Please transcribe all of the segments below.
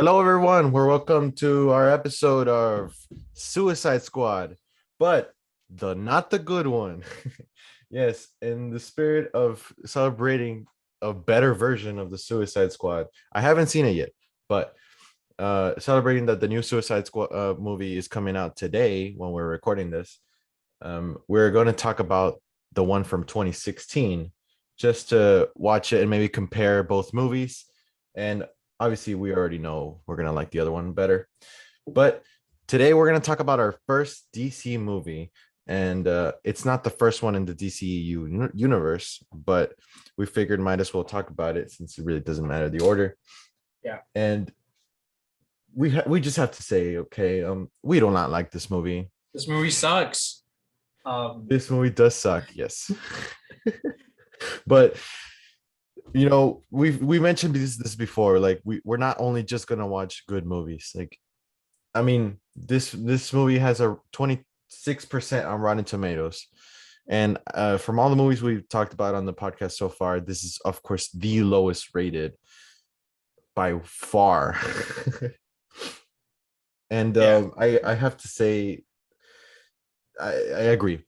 Hello, everyone. We're welcome to our episode of Suicide Squad, but the not the good one. Yes, in the spirit of celebrating a better version of the Suicide Squad. I haven't seen it yet, but celebrating that the new Suicide Squad movie is coming out today when we're recording this. We're going to talk about the one from 2016 just to watch it and maybe compare both movies. And obviously, we already know we're going to like the other one better. But today, we're going to talk about our first DC movie. And it's not the first one in the DCU universe, but we figured might as well talk about it since it really doesn't matter the order. Yeah. And we just have to say, okay, we do not like this movie. This movie sucks. This movie does suck, yes. But we mentioned this before. Like we're not only just gonna watch good movies. Like, I mean, this movie has a 26% on Rotten Tomatoes. And from all the movies we've talked about on the podcast so far, this is of course the lowest rated by far. And Yeah. I have to say I agree.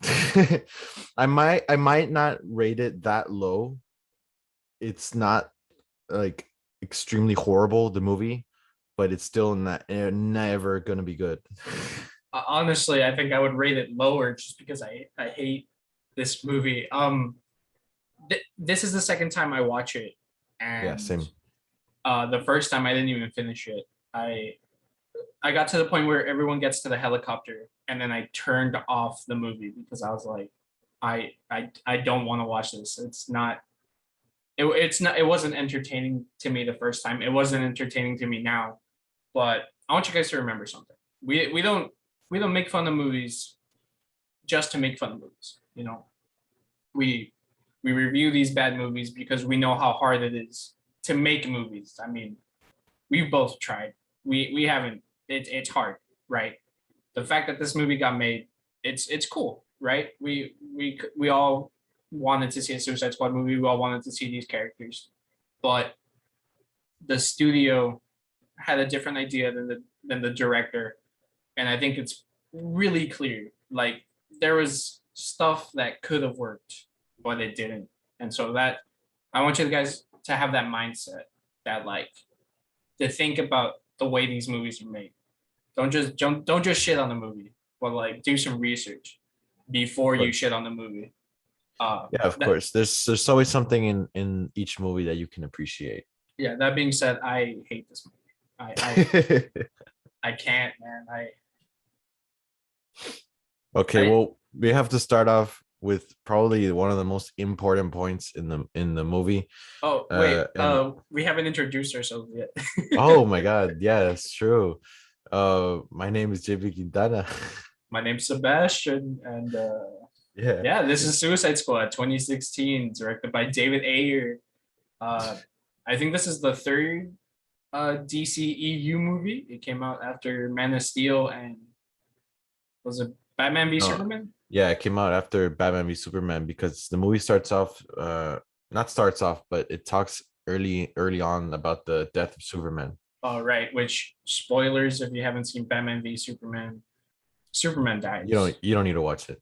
I might not rate it that low. It's not like extremely horrible, the movie, but it's still not never gonna be good. Honestly, I think I would rate it lower just because I hate this movie. This is the second time I watch it, Yeah, and same. the first time I didn't even finish it. I got to the point where everyone gets to the helicopter, and then I turned off the movie because I was like, I don't want to watch this. It wasn't entertaining to me the first time. It wasn't entertaining to me now. But I want you guys to remember something. We don't make fun of movies just to make fun of movies. We we review these bad movies because we know how hard it is to make movies. I mean, we've both tried. We haven't. It's hard, right? The fact that this movie got made, it's cool, right? We all wanted to see a Suicide Squad movie. We all wanted to see these characters, but the studio had a different idea than the director, and I think it's really clear. Like there was stuff that could have worked, but it didn't, and so that I want you guys to have that mindset that like to think about the way these movies are made. Don't just shit on the movie, but like do some research before Of you course. shit on the movie. Yeah, of That course. There's always something in each movie that you can appreciate. Yeah. That being said, I hate this movie. I can't, man. Okay, I well, we have to start off with probably one of the most important points in the movie. Oh wait, And we haven't introduced ourselves yet. oh my God, yeah, that's true. My name is JB Quintana. My name's Sebastian, and Yeah. yeah, this is Suicide Squad 2016, directed by David Ayer. Uh, I think this is the third DCEU movie. It came out after Man of Steel and was it Batman v No, Superman? yeah, it came out after Batman v Superman because the movie starts off, not starts off, but it talks early on about the death of Superman. Oh, right. Which spoilers if you haven't seen Batman v Superman, Superman You don't dies. you don't need to watch it.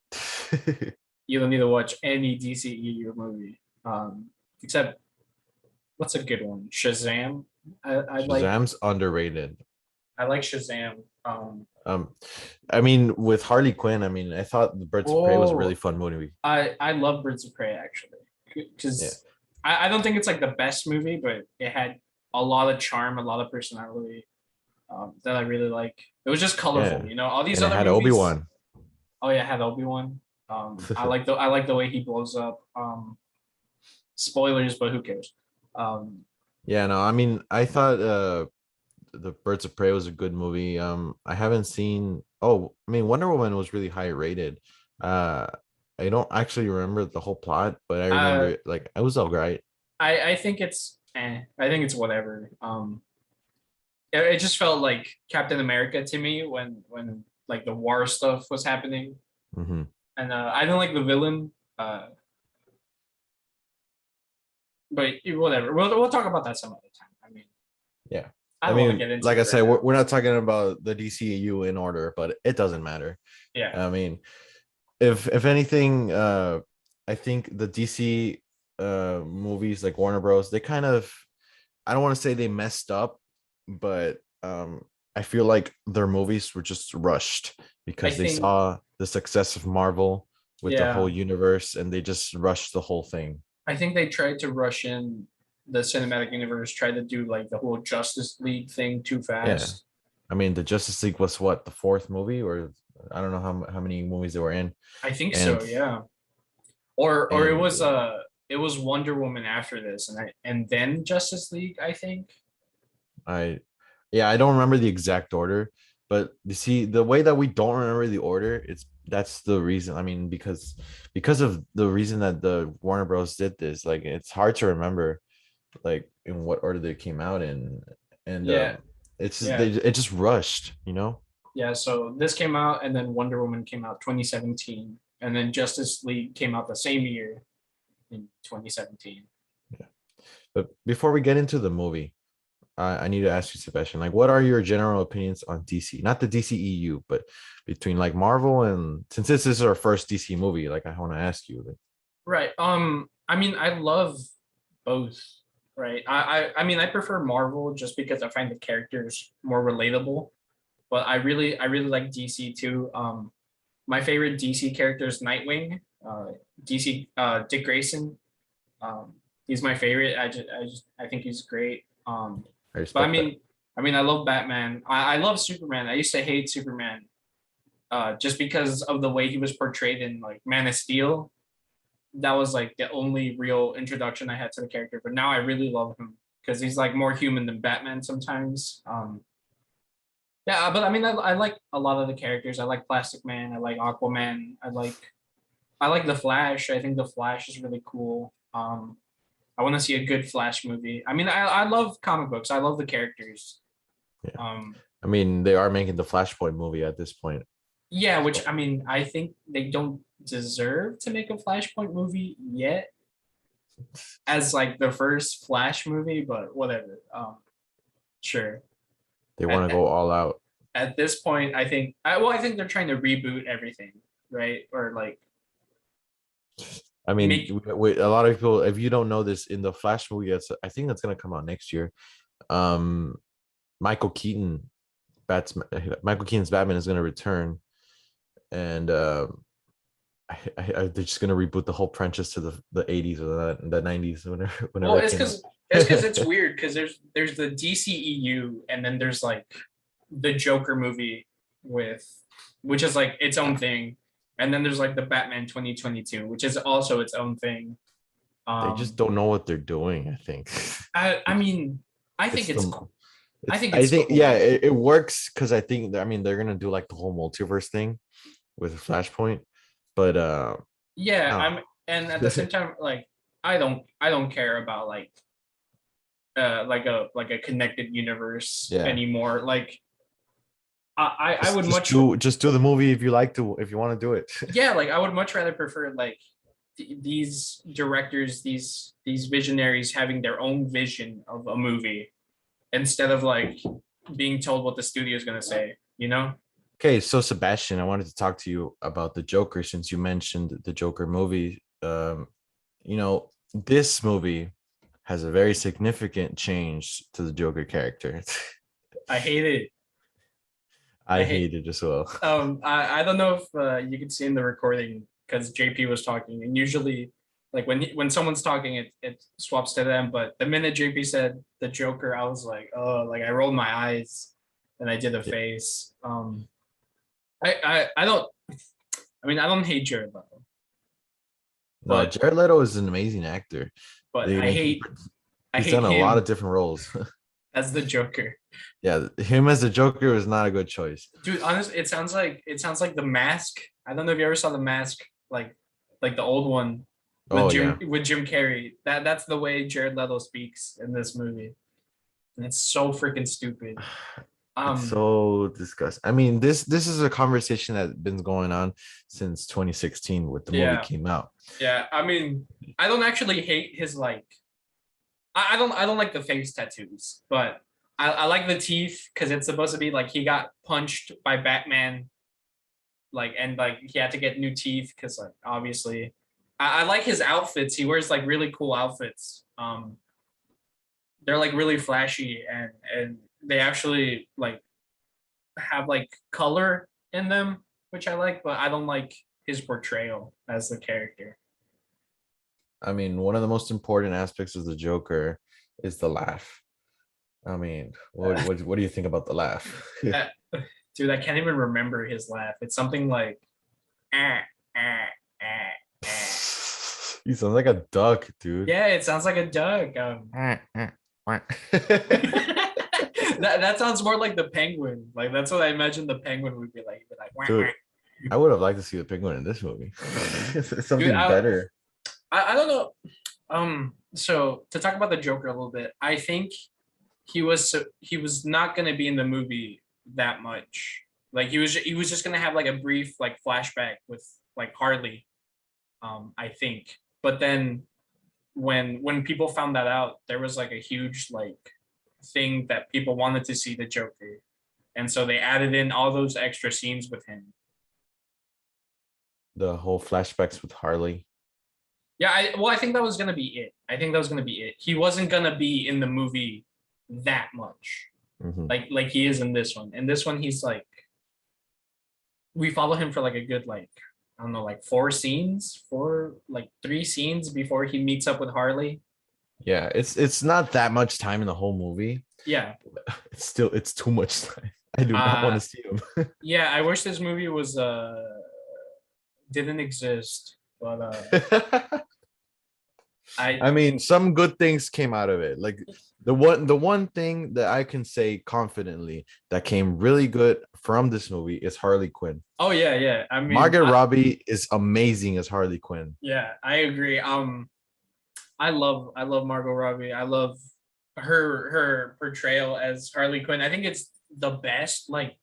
You don't need to watch any DCEU movie. Except what's a good one? Shazam. I like Shazam's underrated. I like Shazam. Um, I mean, with Harley Quinn, I mean, I thought the Birds of Prey was a really Oh, fun movie. I love Birds of Prey actually Yeah, because I don't think it's like the best movie, but it had a lot of charm, a lot of personality that I really like. It was just colorful, yeah, all these and it other had movies. Obi-Wan. Oh yeah, had Obi Wan. I like the way he blows up. Spoilers, but who cares? Um, Yeah, no, I mean, I thought the Birds of Prey was a good movie. I haven't seen. Oh, I mean, Wonder Woman was really high rated. Uh, I don't actually remember the whole plot, but I remember uh, it, like I was all right. I think it's I think it's whatever. It just felt like Captain America to me when like the war stuff was happening, Hmm. and I don't like the villain. But whatever. We'll talk about that some other time. I mean, Yeah. I I don't want to mean, get into like it I right said, now. we're not talking about the DCU in order, but it doesn't matter. Yeah, I mean, if anything, I think the DC movies like Warner Bros. They kind of, I don't want to say they messed up, but I feel like their movies were just rushed I because they think. saw the success of Marvel with the whole Yeah, universe and they just rushed the whole thing. I think they tried to rush in the cinematic universe, tried to do like the whole Justice League thing too Yeah. fast. I mean, the Justice League was what, the fourth movie, or I don't know how many movies they were in. I think And so, yeah. Or and it was Wonder Woman after this, and then Justice League, I think. I yeah, I don't remember the exact order, but you see the way that we don't remember the order, it's that's the reason. I mean, because of the reason that the Warner Bros did this, like it's hard to remember like in what order they came out in. And Yeah, it's just yeah, it just rushed, you know? yeah. So this came out, and then Wonder Woman came out 2017, and then Justice League came out the same year in 2017. Yeah. But before we get into the movie, I need to ask you, Sebastian, like, what are your general opinions on DC? Not the DCEU, but between like Marvel and since this is our first DC movie, like, I want to ask you, like, Right. I mean, I love both. Right. I mean, I prefer Marvel just because I find the characters more relatable. But I really like DC too. My favorite DC character is Nightwing. DC Dick Grayson. He's my favorite. I think he's great. I But respect that. I mean, I love Batman. I love Superman. I used to hate Superman, just because of the way he was portrayed in like Man of Steel. That was like the only real introduction I had to the character. But now I really love him because he's like more human than Batman sometimes. Yeah, but I mean, I like a lot of the characters. I like Plastic Man. I like Aquaman. I like the Flash. I think the Flash is really cool. I want to see a good Flash movie. I mean, I love comic books. I love the characters. Yeah. Um, I mean, they are making the Flashpoint movie at this point. yeah, which So I mean, I think they don't deserve to make a Flashpoint movie yet as like the first Flash movie, but whatever. Sure. they want to At, go all out. at this point, I think they're trying to reboot everything, right? Or like I mean, make a lot of people, if you don't know this, in the Flash movie, that's I think that's gonna come out next year. Um, Michael Keaton, Batman, Michael Keaton's Batman is gonna return, and they're just gonna reboot the whole franchise to the 80s or the 90s, well, whenever it came out. it's because it's weird because there's the DCEU and then there's like the Joker movie with which is like its own thing, and then there's like the Batman 2022, which is also its own thing. They just Um, don't know what they're doing, I think. I mean, I think It's it's the cool. I it's think I it's think yeah, cool. it works because I think I mean they're gonna do like the whole multiverse thing with Flashpoint, but Yeah, I I'm, and at the same time, like I don't care about like a connected universe yeah, anymore. Like I would just much do the movie if you like to, if you want to do it. yeah, like I would much rather prefer like these directors, these visionaries having their own vision of a movie instead of like being told what the studio is gonna say, you know? Okay, so Sebastian, I wanted to talk to you about the Joker since you mentioned the Joker movie. You know, this movie has a very significant change to the Joker character. I hate it. I I hate hate it as well. I don't know if you could see in the recording because JP was talking, and usually like when someone's talking, it swaps to them. But the minute JP said the Joker, I was like, oh, like I rolled my eyes and I did a Yeah. face. I don't. I mean, I don't hate Jared Leto, No, but Jared Leto is an amazing actor. but I mean, I he's hate done a lot of him different roles. as the Joker. Yeah, him as the Joker was not a good choice. Dude, honestly, it sounds like the Mask. I don't know if you ever saw the Mask, like the old one Oh yeah, With Jim Carrey. That's the way Jared Leto speaks in this movie, and it's so freaking stupid. it's Um, so disgusting. I mean, this is a conversation that's been going on since 2016 with the movie yeah, came out. yeah. I mean, I don't actually hate his like. I don't like the face tattoos, but I like the teeth because it's supposed to be like he got punched by Batman, like and like he had to get new teeth because like obviously, I like his outfits. He wears like really cool outfits. They're like really flashy and they actually like have like color in them, which I like, but I don't like his portrayal as the character. I mean, one of the most important aspects of the Joker is the laugh. I mean, what do you think about the laugh? Uh, dude, I can't even remember his laugh. It's something like ah, ah, ah, ah. You sound like a duck, dude. Yeah, it sounds like a duck. That sounds more like the penguin. Like that's what I imagine the penguin would be like. He'd be like, wah, Dude, wah. I would have liked to see the penguin in this movie. It's something Dude, better. I don't know. So to talk about the Joker a little bit, I think he was not gonna be in the movie that much. Like he was just gonna have like a brief like flashback with like Harley, I think. But then when people found that out, there was like a huge like thing that people wanted to see the Joker, and so they added in all those extra scenes with him. The whole flashbacks with Harley. Yeah, I think that was gonna be it. I think that was gonna be it. He wasn't gonna be in the movie that much, Mhm. like he is in this one. In this one, he's like we follow him for like a good like I don't know like three scenes before he meets up with Harley. Yeah, it's not that much time in the whole movie. Yeah, It's too much time. I do not want uh, to see him. yeah. I wish this movie was didn't exist, but I I mean, some good things came out of it. Like the one thing that I can say confidently that came really good from this movie is Harley Quinn. oh yeah. I mean, Margot Robbie is amazing as Harley Quinn. yeah, I agree. I love Margot Robbie. I love her portrayal as Harley Quinn. I think it's the best. Like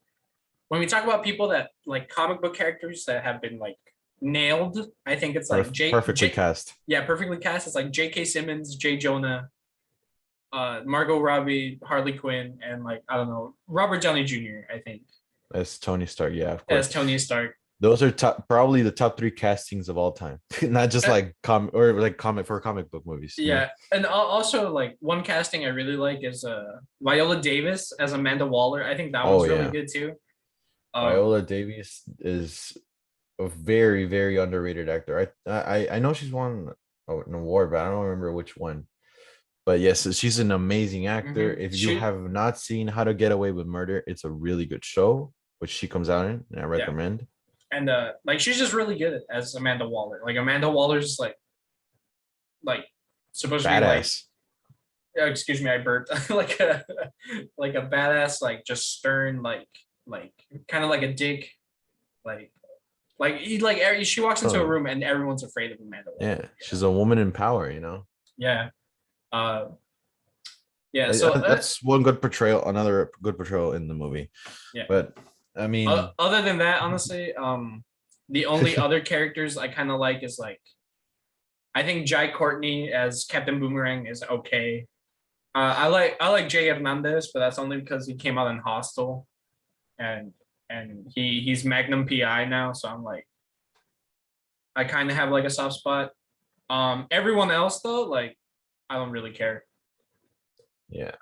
when we talk about people that like comic book characters that have been like nailed, I think it's like Perfectly cast. yeah, perfectly cast. It's like J.K. Simmons, J. Jonah, Margot Robbie, Harley Quinn, and like I don't know, Robert Downey Jr. I think As Tony Stark, yeah, of as course. Tony Stark. Those are probably the top three castings of all time. Not just like comic book movies. Yeah, and also like one casting I really like is Viola Davis as Amanda Waller. I think that Oh one's really yeah. good too. Viola Davis is a very, very underrated actor. I know she's won an award, but I don't remember which one. But yes, she's an amazing actor. Mhm. If you have not seen How to Get Away with Murder, it's a really good show, which she comes out in, and I Yeah, recommend. and like she's just really good as Amanda Waller. Like Amanda Waller's like supposed to be like Badass. excuse me, I burped like a badass, like just stern, like kind of like a dick, like she walks into a Oh, room and everyone's afraid of Amanda Waller. yeah, she's a woman in power. Yeah. Uh, yeah. So That's one good portrayal, another good portrayal in the movie. yeah. But I mean, Other than that, honestly, the only other characters I kind of like is like I think Jai Courtney as Captain Boomerang is okay. I like Jay Hernandez, but that's only because he came out in Hostel, and he's Magnum PI now, so I'm like I kind of have like a soft spot. Everyone else though, like I don't really care. yeah.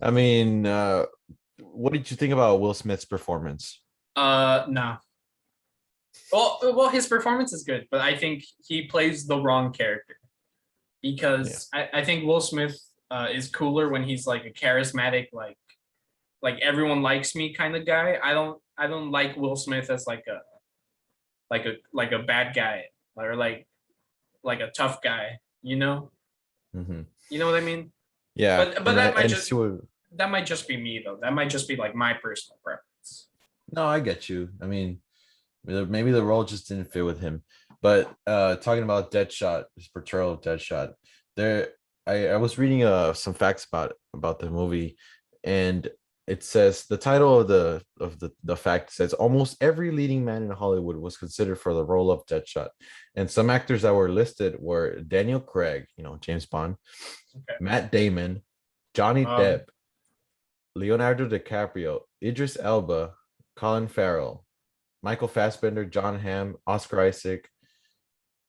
I mean, what did you think about Will Smith's performance? No. Well, his performance is good, but I think he plays the wrong character Yeah. because I think Will Smith is cooler when he's like a charismatic, like everyone likes me kind of guy. I don't like Will Smith as like a bad guy or like a tough guy. Hmm. You know what I mean? Yeah, But and see what. that might just be me though. That might just be like my personal preference. No, I get you. I mean, maybe the role just didn't fit with him. But talking about Deadshot, his portrayal of Deadshot, there, I was reading some facts about the movie, and it says the title of the fact says almost every leading man in Hollywood was considered for the role of Deadshot, and some actors that were listed were Daniel Craig, James Bond, Okay. Matt Damon, Johnny Um, Depp, Leonardo DiCaprio, Idris Elba, Colin Farrell, Michael Fassbender, John Hamm, Oscar Isaac,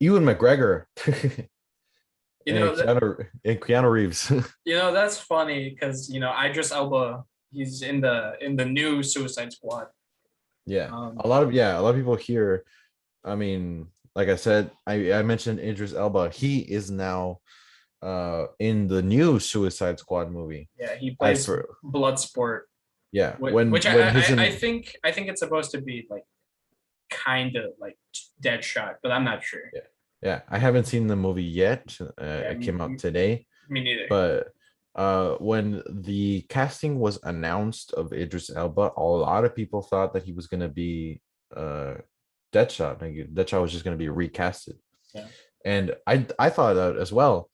Ewan McGregor, You and know that Keanu Reeves. that's funny because Idris Elba, he's in the new Suicide Squad. Yeah, Um, a lot of people here. I mean, like I said, I mentioned Idris Elba. He is now in the new Suicide Squad movie. yeah, he I plays for Bloodsport, Yeah, which when his I think it's supposed to be like kind of like Deadshot, but I'm not sure. yeah, yeah, I haven't seen the movie yet. Yeah, It came out today, me neither. but when the casting was announced of Idris Elba, a lot of people thought that he was gonna be uh Deadshot. Like Deadshot was just gonna be recasted. Yeah. And I thought that as well,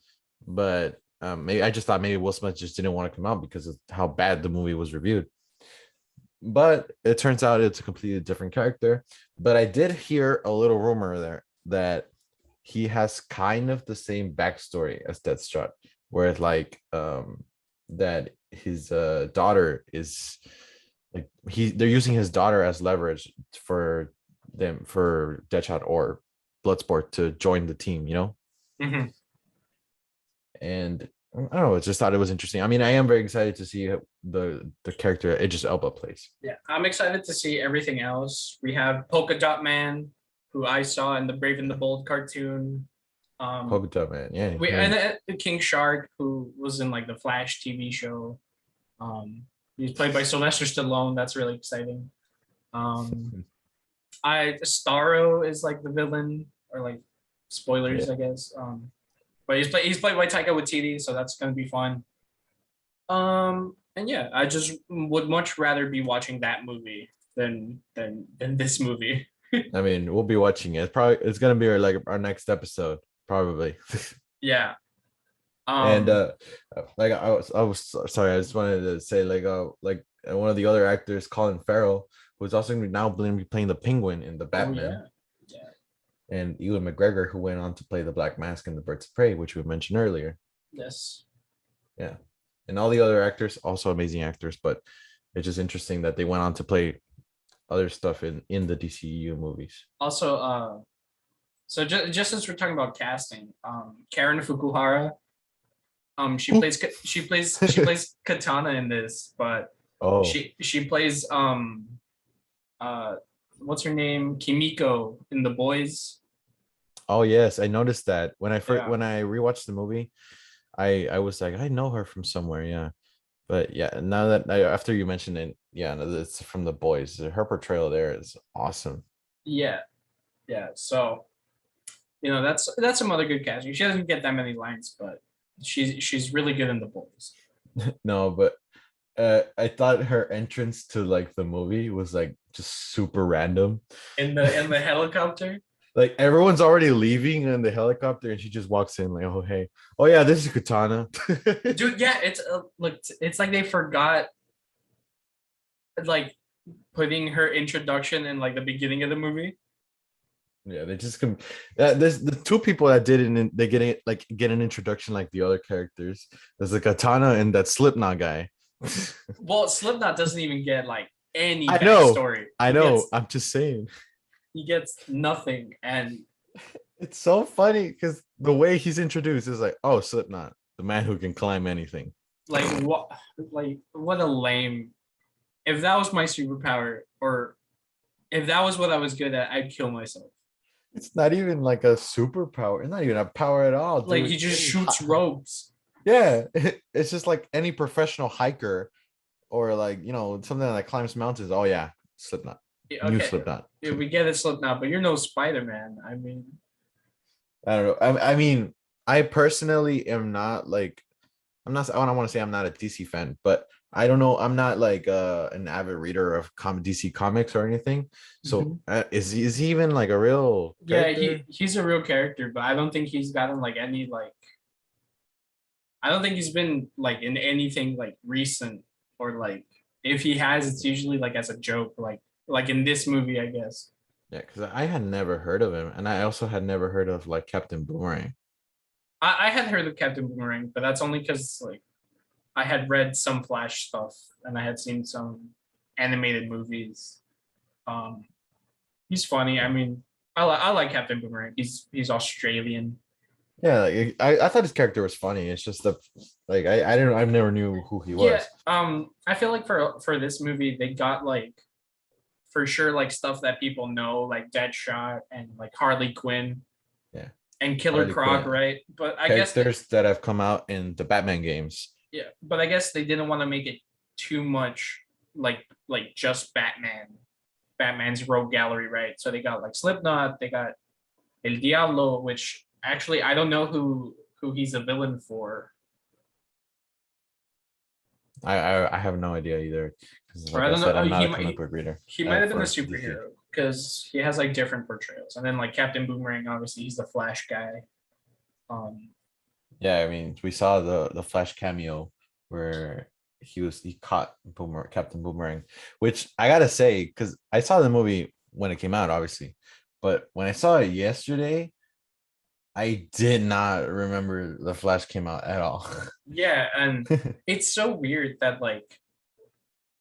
but maybe I just thought maybe Will Smith just didn't want to come out because of how bad the movie was reviewed. But it turns out it's a completely different character. But I did hear a little rumor there that he has kind of the same backstory as Deathshot, where it's like that his daughter is like they're using his daughter as leverage for Deadshot or Bloodsport to join the team, you know? Mm-hmm. And I don't know, I just thought it was interesting. I mean, I am very excited to see the character Idris Elba plays. Yeah, I'm excited to see everything else. We have Polka Dot Man, who I saw in the Brave and the Bold cartoon. Polka Dot Man, yeah. And King Shark, who was in like the Flash TV show. Um, he's played by Sylvester Stallone. That's really exciting. Starro is like the villain, or like spoilers, Yeah. I guess. But he's played by Taika Waititi, so that's gonna be fun. And yeah, I just would much rather be watching that movie than this movie. I mean, we'll be watching it. Probably it's gonna be our next episode, probably. Yeah. And like I was sorry, I just wanted to say one of the other actors, Colin Farrell, who's also gonna be now be playing the Penguin in the Batman. Oh, yeah. And Ewan McGregor, who went on to play the Black Mask in the Birds of Prey, which we mentioned earlier. Yes. Yeah. And all the other actors, also amazing actors, but it's just interesting that they went on to play other stuff in the DCU movies. Also, so just since we're talking about casting, Karen Fukuhara, she plays Katana in this, but she plays what's her name, Kimiko in The Boys. Oh yes, I noticed that when I rewatched the movie, I was like, I know her from somewhere, yeah. But yeah, now that after you mentioned it, yeah, it's from The Boys. Her portrayal there is awesome. Yeah, yeah. So that's some other good casting. She doesn't get that many lines, but she's really good in The Boys. No, but I thought her entrance to like the movie was like just super random. In the helicopter. Like everyone's already leaving in the helicopter, and she just walks in like, "Oh hey, oh yeah, this is Katana." Dude, yeah, it's it's like they forgot like putting her introduction in like the beginning of the movie. Yeah, they just come. There's the two people that did it. They get an introduction like the other characters. There's the Katana and that Slipknot guy. Well, Slipknot doesn't even get like any backstory. I know. I'm just saying. He gets nothing, and it's so funny because the way he's introduced is like, oh, Slipknot, the man who can climb anything. Like what? Like what a lame. If that was my superpower, or if that was what I was good at, I'd kill myself. It's not even like a superpower. It's not even a power at all. Dude. Like he just shoots ropes. Yeah, it's just like any professional hiker, or like something that climbs mountains. Oh yeah, Slipknot. Okay. New Slipknot. Yeah, we get it, Slipknot, but you're no Spider-Man. I mean, I don't know. I mean, I personally am not like, I don't want to say I'm not a DC fan, but I don't know. I'm not like an avid reader of DC comics or anything. So is he even like a real character? Yeah, he's a real character, but I don't think he's gotten like any like. I don't think he's been like in anything like recent, or like if he has, it's usually like as a joke, like in this movie, I guess. Yeah, because I had never heard of him, and I also had never heard of like Captain Boomerang. I had heard of Captain Boomerang, but that's only because like I had read some Flash stuff and I had seen some animated movies. Um, he's funny. I mean, I like Captain Boomerang. He's Australian. Yeah, like, I thought his character was funny. It's just the like I didn't I never knew who he Yeah. was. I feel like for this movie they got like for sure like stuff that people know like Deadshot and like Harley Quinn Yeah, and Killer Harley Croc, Quinn right? But I guess that characters that have come out in the Batman games. yeah, but I guess they didn't want to make it too much like just Batman's rogue gallery, right? So they got like Slipknot, they got El Diablo, which actually I don't know who he's a villain for. I have no idea either because Or like I I don't know. said, I'm not He a comic might book reader he might have been a for DC. superhero because he has like different portrayals. And then like Captain Boomerang, obviously he's the Flash guy. Um, Yeah, I mean, we saw the Flash cameo where he caught Captain Boomerang, which I gotta say, because I saw the movie when it came out, obviously, but when I saw it yesterday, I did not remember the Flash came out at all. yeah, and it's so weird that like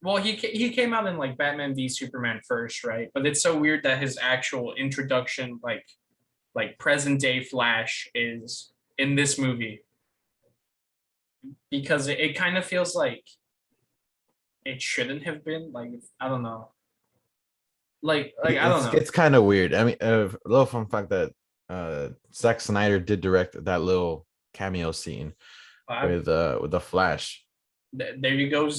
well he came out in like Batman v Superman first, right? But it's so weird that his actual introduction like present day Flash is in this movie because it kind of feels like it shouldn't have been like I don't know like I don't know. It's kind of weird. I mean, a little fun fact that Zack Snyder did direct that little cameo scene with the Flash. There you go,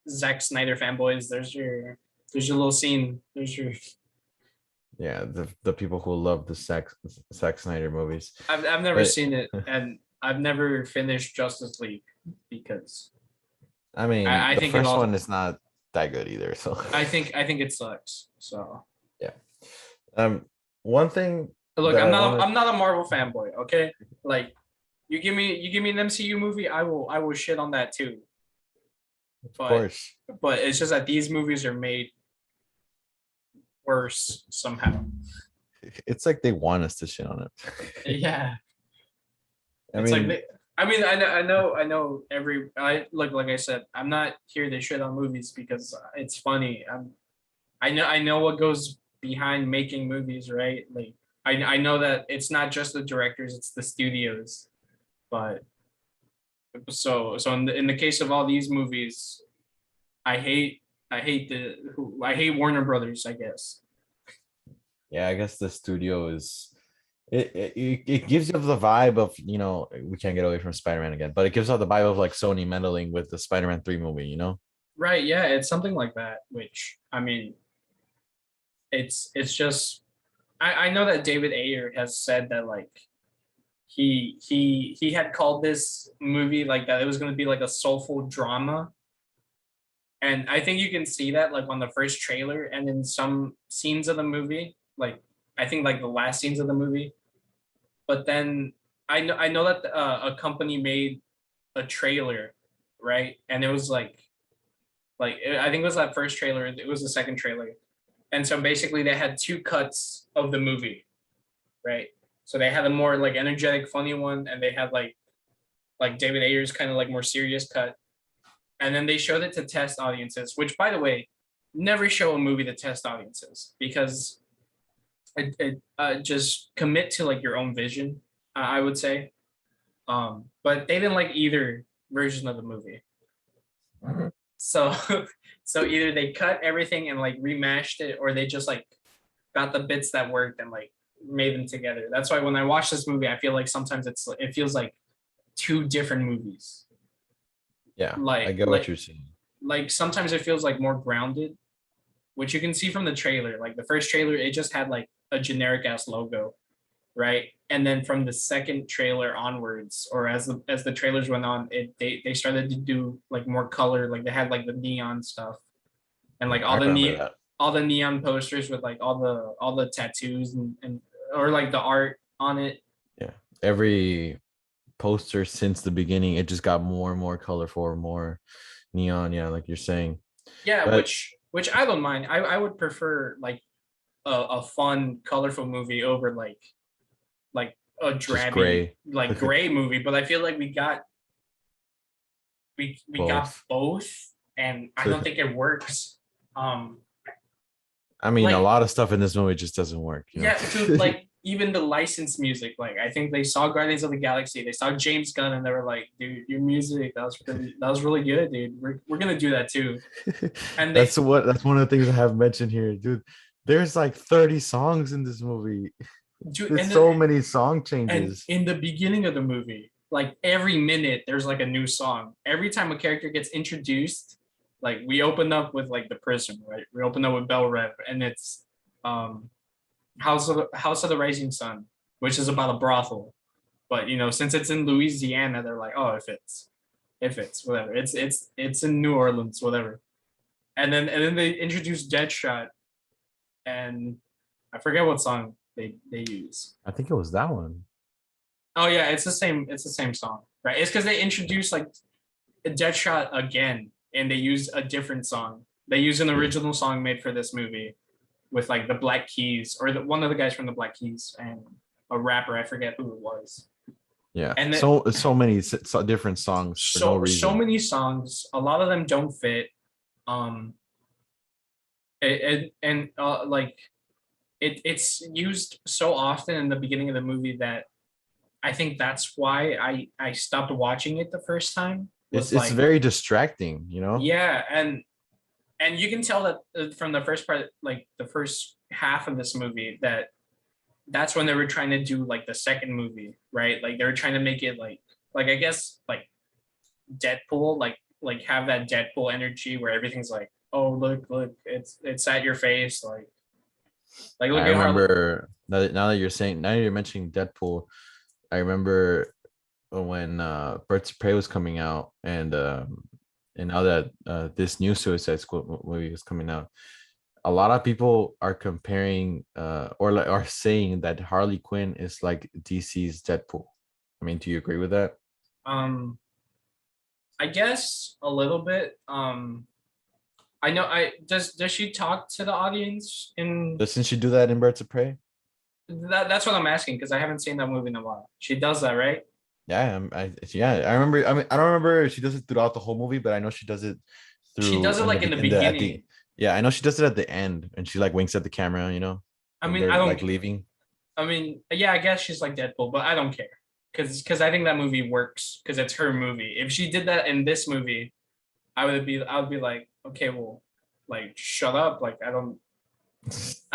Zack Snyder fanboys. There's your little scene. There's your. Yeah, the people who love the Zack Snyder movies. I've never But seen it, and I've never finished Justice League because I mean, I the think it first all. one is not that good either. So I think it sucks. So yeah. One thing look, that I wanted, I'm not a Marvel fanboy. Okay, like you give me an MCU movie, I will shit on that too. of But course, it's just that these movies are made worse somehow. it's like they want us to shit on it. Yeah, I it's like mean, I mean, I know. Every I like I said, I'm not here to shit on movies because it's funny. I know what goes behind making movies, right? Like, I know that it's not just the directors, it's the studios. But so in the case of all these movies, I hate I hate Warner Brothers, I guess. yeah, I guess the studio is it gives you the vibe of, we can't get away from Spider-Man again, but it gives out the vibe of like Sony meddling with the Spider-Man 3 movie. Right? Yeah, it's something like that. Which I mean, it's just I know that David Ayer has said that like he had called this movie like that it was going to be like a soulful drama, and I think you can see that like on the first trailer and in some scenes of the movie, like I think like the last scenes of the movie. But then I know that a company made a trailer, right? And it was I think it was that first trailer. It was the second trailer, and so basically they had two cuts of the movie, right? So they had a more like energetic, funny one, and they had like David Ayer's kind of like more serious cut, and then they showed it to test audiences. Which, by the way, never show a movie to test audiences because it just commit to like your own vision. I would say, but they didn't like either version of the movie. So so either they cut everything and like remashed it, or they just like got the bits that worked and like made them together. That's why when I watch this movie, I feel like sometimes it feels like two different movies. yeah, I Like get what like you're saying. like sometimes it feels like more grounded, which you can see from the trailer. Like the first trailer, it just had like a generic ass logo, right? And then from the second trailer onwards, or as the trailers went on, they started to do like more color. Like they had like the neon stuff and like I remember that. all the neon posters with like all the tattoos and or like the art on it. Yeah, every poster since the beginning, it just got more and more colorful, more neon. Yeah, like you're saying, Yeah, but which I don't mind. I would prefer like a fun, colorful movie over like a just drabby gray. like gray movie. But I feel like we got we got both. both, and I don't think it works. Um, I mean, a like lot of stuff in this movie just doesn't work, you know. yeah, dude, like even the licensed music, like I think they saw Guardians of the Galaxy, they saw James Gunn, and they were like, dude, your music that was really good, dude. We're gonna do that too. And they That's one of the things I have mentioned here, dude. There's like 30 songs in this movie. do There's so many song and changes. in the beginning of the movie, like every minute there's like a new song. Every time a character gets introduced, like we open up with like the prison, right? We open up with Bell Rev, and it's um House of the Rising Sun, which is about a brothel. But since it's in Louisiana, they're like, oh, if it's whatever. It's in New Orleans, whatever. And then they introduce Deadshot, and I forget what song they use. I think it was that one. Oh yeah, it's the same song, right? It's because they introduced like a Deadshot again, and they use a different song. They use an Yeah. original song made for this movie with like the Black Keys, or one of the guys from the Black Keys, and a rapper. I forget who it was. Yeah. And then So many different songs for no so reason. many songs. A lot of them don't fit. Um, like it's used so often in the beginning of the movie that I think that's why I stopped watching it the first time. Was It's like, very distracting, you know? yeah, and you can tell that from the first part, like the first half of this movie, that's when they were trying to do like the second movie, right? Like they were trying to make it like I guess like Deadpool, like have that Deadpool energy where everything's like, oh look, it's at your face, like look I at Harley. remember now that you're mentioning Deadpool, I remember when Birds of Prey was coming out, and now that this new Suicide Squad movie is coming out, a lot of people are comparing or like are saying that Harley Quinn is like DC's Deadpool. I mean, do you agree with that? Um, I guess a little bit. I know. I does she talk to the audience in Doesn't she do that in Birds of Prey? That's what I'm asking because I haven't seen that movie in a while. She does that, right? Yeah, I remember. I mean, I don't remember if she does it throughout the whole movie, but I know she does it She through does it like in the in the at the beginning. yeah. I know she does it at the end, and she like winks at the camera, I when mean, they're I like don't. leaving. I mean, yeah, I guess she's like Deadpool, but I don't care because I think that movie works because it's her movie. If she did that in this movie, I would be like, okay, well, like shut up. Like I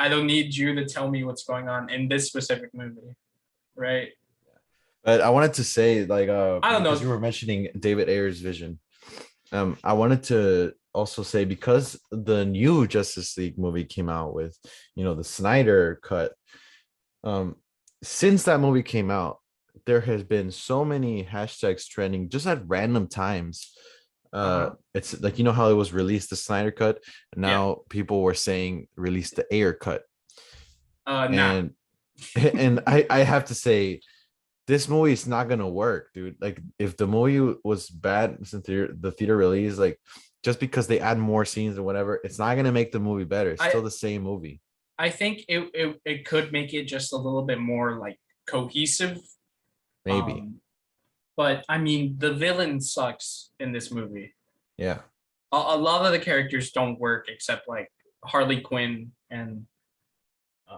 don't need you to tell me what's going on in this specific movie, right? But I wanted to say, like, I don't because you know. were mentioning David Ayer's vision. I wanted to also say, because the new Justice League movie came out with, the Snyder cut. Um, since that movie came out, there has been so many hashtags trending just at random times. Uh-huh. It's like, how it was released the Snyder cut, and Yeah. now people were saying release the Ayer cut, Nah. and and I have to say, this movie is not gonna work, dude. Like, if the movie was bad since the theater release, like, just because they add more scenes or whatever, it's not gonna make the movie better. It's I still the same movie. I think it could make it just a little bit more like cohesive. Maybe. Um, but I mean, the villain sucks in this movie. Yeah. A lot of the characters don't work except like Harley Quinn and uh,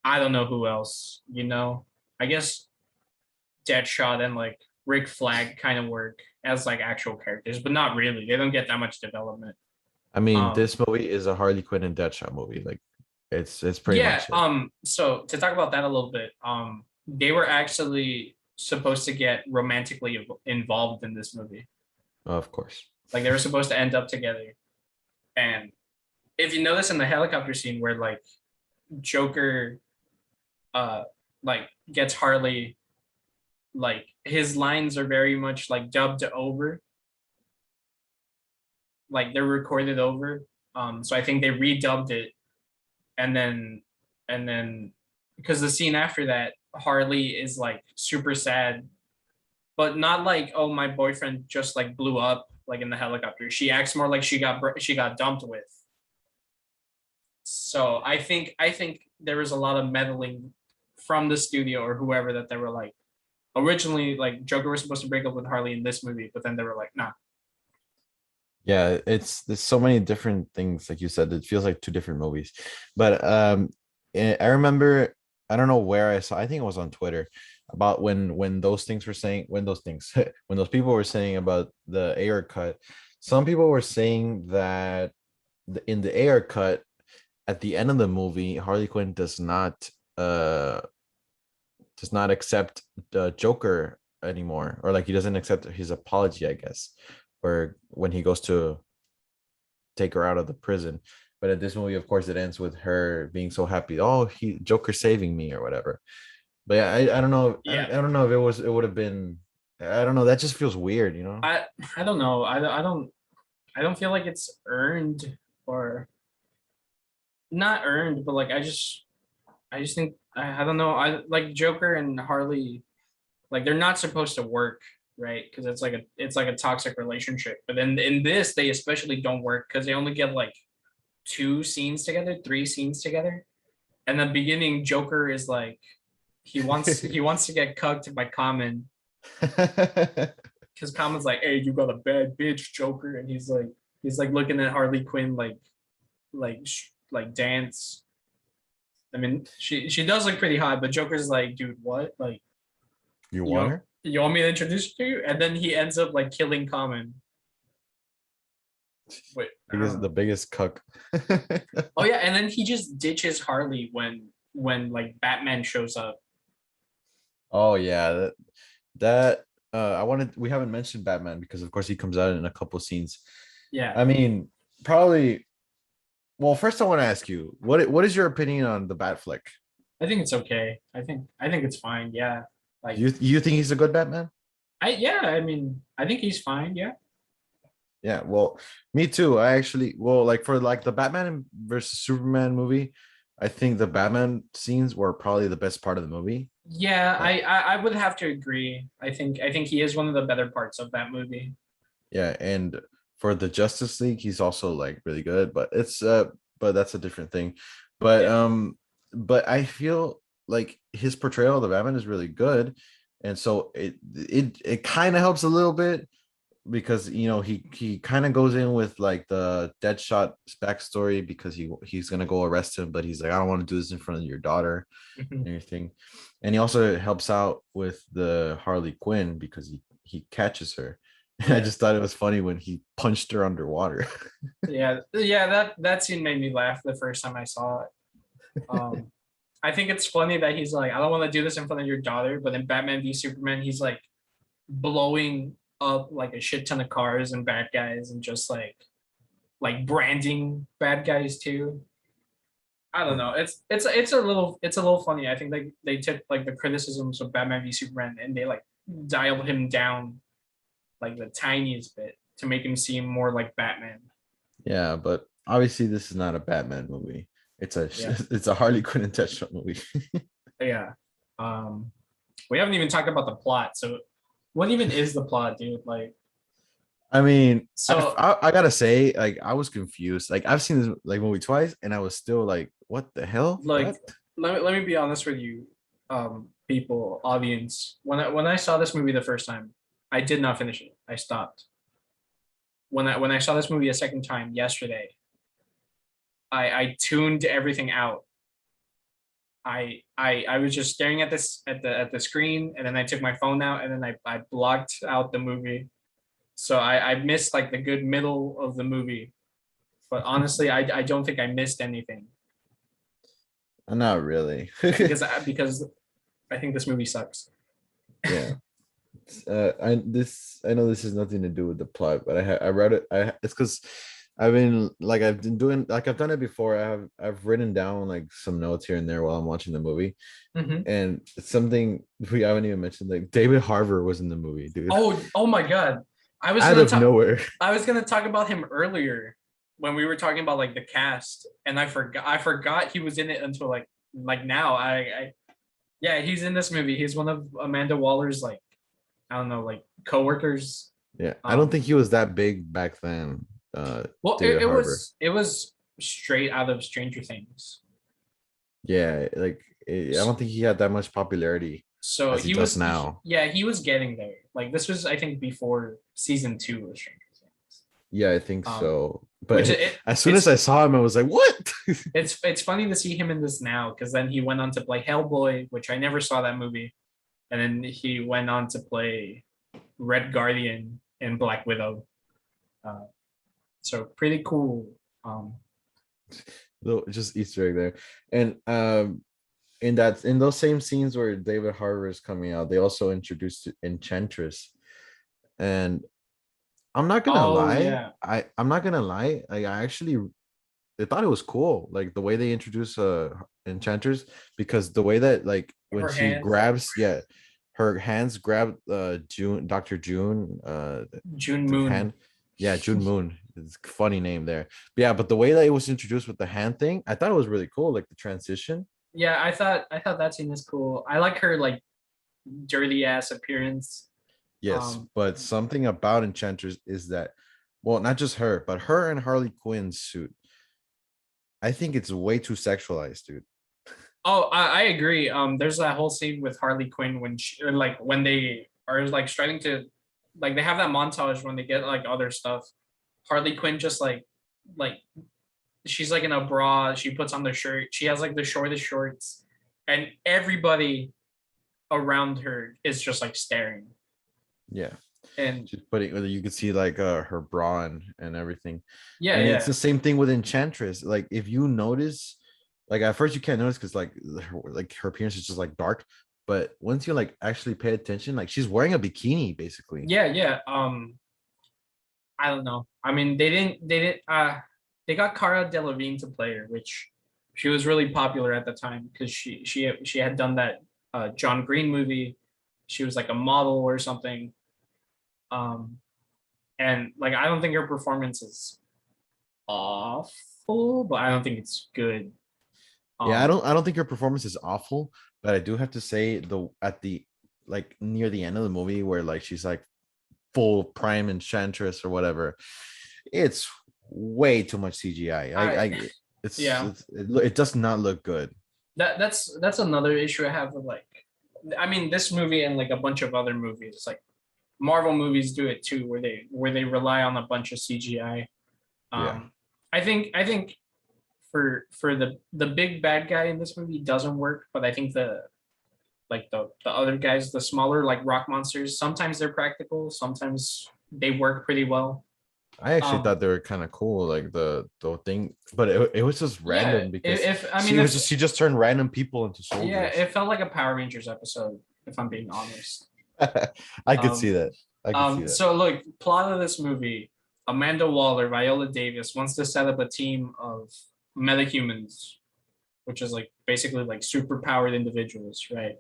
I don't know who else. I guess Deadshot and like Rick Flag kind of work as like actual characters, but not really. They don't get that much development. I mean, Um, this movie is a Harley Quinn and Deadshot movie. Like, it's pretty yeah. much it. So to talk about that a little bit, they were actually supposed to get romantically involved in this movie. Of course. Like they were supposed to end up together. And if you notice in the helicopter scene where like Joker uh like gets Harley, like his lines are very much like dubbed over, like they're recorded over. So I think they redubbed it, and then because the scene after that, Harley is like super sad, but not like, oh, my boyfriend just like blew up like in the helicopter. She acts more like she got dumped with. So I think there was a lot of meddling from the studio or whoever, that they were like, Originally, like Joker was supposed to break up with Harley in this movie, but then they were like, nah. Yeah, there's so many different things, like you said, it feels like two different movies. But I remember, I don't know where I saw, I think it was on Twitter, about when those things were saying, when those things when those people were saying about the air cut. Some people were saying that in the air cut, at the end of the movie, Harley Quinn does not accept the Joker anymore, or like he doesn't accept his apology, I guess, or when he goes to take her out of the prison. But at this movie, of course, it ends with her being so happy. Oh, he Joker saving me or whatever. But yeah, I don't know. I Yeah, don't know if it would have been. I don't know. That just feels weird, you know. I I don't know. I don't feel like it's earned or not earned, but like I just think I don't know. I like Joker and Harley, like they're not supposed to work, right? Because it's like a toxic relationship. But then in this, they especially don't work because they only get like two scenes together, three scenes together. And the beginning, Joker is like he wants to get cucked by Common because Common's like, hey, you got a bad bitch, Joker, and he's like looking at Harley Quinn like dance. I mean, she does look pretty hot, but Joker's like, dude, what? Like, You want her? you want me to introduce you to you? And then he ends up like killing Common. Wait, Biggest the biggest cuck. oh yeah, and then he just ditches Harley when like Batman shows up. Oh yeah, that I wanted. We haven't mentioned Batman because of course he comes out in a couple scenes. Yeah, I mean, probably. Well, first I want to ask you what is your opinion on the Bat flick? I think it's okay. I think it's fine. Yeah, like You think he's a good Batman? yeah. I mean, I think he's fine. Yeah, Yeah, well, me too. I actually, well, like for like the Batman versus Superman movie, I think the Batman scenes were probably the best part of the movie. yeah. Uh, I would have to agree. I think he is one of the better parts of that movie. yeah, and for the Justice League, he's also like really good, but that's a different thing. But Yeah, but I feel like his portrayal of the Batman is really good, and so it kind of helps a little bit because you know he kind of goes in with like the Deadshot backstory because he's gonna go arrest him, but he's like, I don't want to do this in front of your daughter and everything. And he also helps out with the Harley Quinn because he catches her. And I yeah. just thought it was funny when he punched her underwater. Yeah, yeah, that scene made me laugh the first time I saw it. Um, I think it's funny that he's like, I don't want to do this in front of your daughter, but in Batman v Superman, he's like blowing up like a shit ton of cars and bad guys and just like branding bad guys too. I don't know. It's a little funny. I think they took like the criticisms of Batman v Superman and they like dialed him down like the tiniest bit to make him seem more like Batman. Yeah, but obviously this is not a Batman movie. It's a Yeah. it's a Harley Quinn and Deadshot movie. Yeah. Um, we haven't even talked about the plot. So, what even is the plot, dude? Like, I mean, so I gotta say, like, I was confused. Like, I've seen this like movie twice, and I was still like, "What the hell? like, What?" let me be honest with you, people, audience. When I saw this movie the first time, I did not finish it. I stopped. When I saw this movie a second time yesterday, I tuned everything out. I was just staring at this at the screen, and then I took my phone out, and then I blocked out the movie. So I missed like the good middle of the movie. But honestly, I don't think I missed anything Not really. because I think this movie sucks. Yeah. I know this has nothing to do with the plot, but I read it. It's because I've been doing like I've done it before. I've written down like some notes here and there while I'm watching the movie, Mhm. and it's something we haven't even mentioned. Like David Harver was in the movie, dude, Oh my god. out of nowhere. I was gonna talk about him earlier when we were talking about like the cast, and I forgot he was in it until like now. I yeah, he's in this movie. He's one of Amanda Waller's like I don't know, like coworkers. Yeah, I don't Um think he was that big back then. well David Harbour. it was straight out of Stranger Things. Yeah, like I don't think he had that much popularity. So as he he does was, now. yeah, he was getting there. Like this was, I think, before season 2 of Stranger Things. Yeah, I think Um, so. which But as soon as I saw him, I was like, "What?" it's funny to see him in this now because then he went on to play Hellboy, which I never saw that movie, and then he went on to play Red Guardian and Black Widow. Uh, so pretty cool. Um, Little just Easter egg there. And in those same scenes where David Harver is coming out, they also introduced Enchantress. And I'm not gonna oh lie, yeah, I'm not gonna lie. I actually I thought it was cool, like the way they introduce Enchantress, because the way that like when her she hands, grabs, yeah, her hands grab Dr. June, June the Moon. hand, yeah, June Moon. It's a funny name there. But yeah, but the way that it was introduced with the hand thing, I thought it was really cool, like the transition. Yeah, I thought that scene was cool. I like her like dirty ass appearance. Yes, Um, but something about Enchantress is that, well, not just her, but her and Harley Quinn's suit. I think it's way too sexualized, dude. oh, I agree. There's that whole scene with Harley Quinn when she like when they are like starting to like they have that montage when they get like other stuff. Harley Quinn just like she's like in a bra. She puts on the shirt. She has like the shortest shorts, and everybody around her is just like staring. Yeah. And Just putting, you could see like her bra and everything. yeah, And it's yeah, the same thing with Enchantress. Like if you notice, like at first you can't notice because like her appearance is just like dark. But once you like actually pay attention, like she's wearing a bikini basically. yeah, yeah. I don't know. I mean, they got Cara Delevingne to play her, which she was really popular at the time because she had done that John Green movie. She was like a model or something. Um, and like I don't think her performance is awful, but I don't think it's good. Yeah, Um, I don't think her performance is awful, but I do have to say the at the like near the end of the movie where like she's like full prime Enchantress or whatever, it's way too much CGI. I yeah, It does not look good. that's another issue I have with like, I mean, this movie and like a bunch of other movies, like Marvel movies do it too, where they rely on a bunch of CGI. Yeah. Um, I think for the big bad guy in this movie doesn't work, but I think the other guys, the smaller like rock monsters, sometimes they're practical, sometimes they work pretty well. I actually Um, thought they were kind of cool, like the thing, but it was just yeah, random because if I mean if she just turned random people into yeah, soldiers. it felt like a Power Rangers episode, if I'm being honest. I could see Um, that. I could see that. so look, plot of this movie: Amanda Waller, Viola Davis wants to set up a team of metahumans, which is like basically like super powered individuals, right?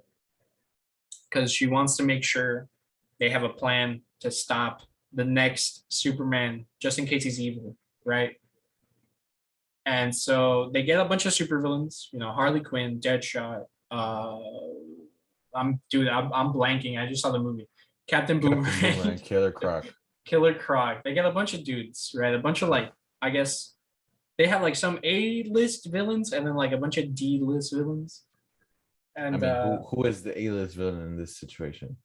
Because she wants to make sure they have a plan to stop the next Superman, just in case he's evil, right? And so they get a bunch of supervillains, Harley Quinn, Deadshot. I'm blanking. I just saw the movie. Captain Captain Boomerang, Boomerang, Killer Croc. Killer Croc. They get a bunch of dudes, right? A bunch of like, I guess they have like some A-list villains and then like a bunch of D-list villains. I And mean, who is the A-list villain in this situation?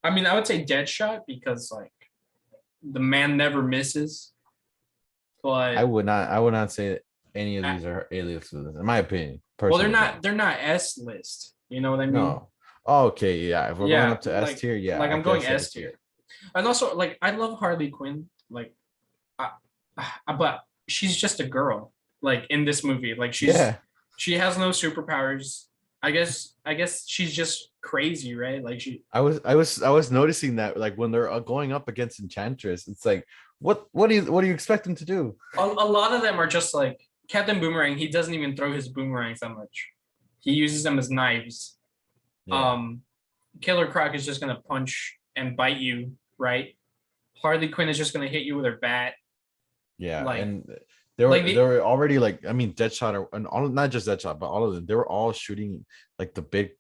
I mean, I would say Deadshot because like the man never misses. But I would not say any of uh, these are A-list villains, in my opinion, well, personal opinion. they're not S list. You know what I mean? No. Oh, okay, yeah. If we're going Yeah, up to S tier, yeah, I I'm going guess S S tier. tier. And also like I love Harley Quinn. Like, I, but she's just a girl. Like in this movie, like Yeah, she has no superpowers. I guess she's just crazy, right? Like I was noticing that like when they're going up against Enchantress, it's like what do you expect them to do? a lot of them are just like Captain Boomerang. He doesn't even throw his boomerangs that much. He uses them as knives. Yeah, Um, Killer Croc is just gonna punch and bite you, right? Harley Quinn is just gonna hit you with her bat. yeah, Like and they the were already like, I mean, Deadshot and all, not just Deadshot, but all of them, they were all shooting like the big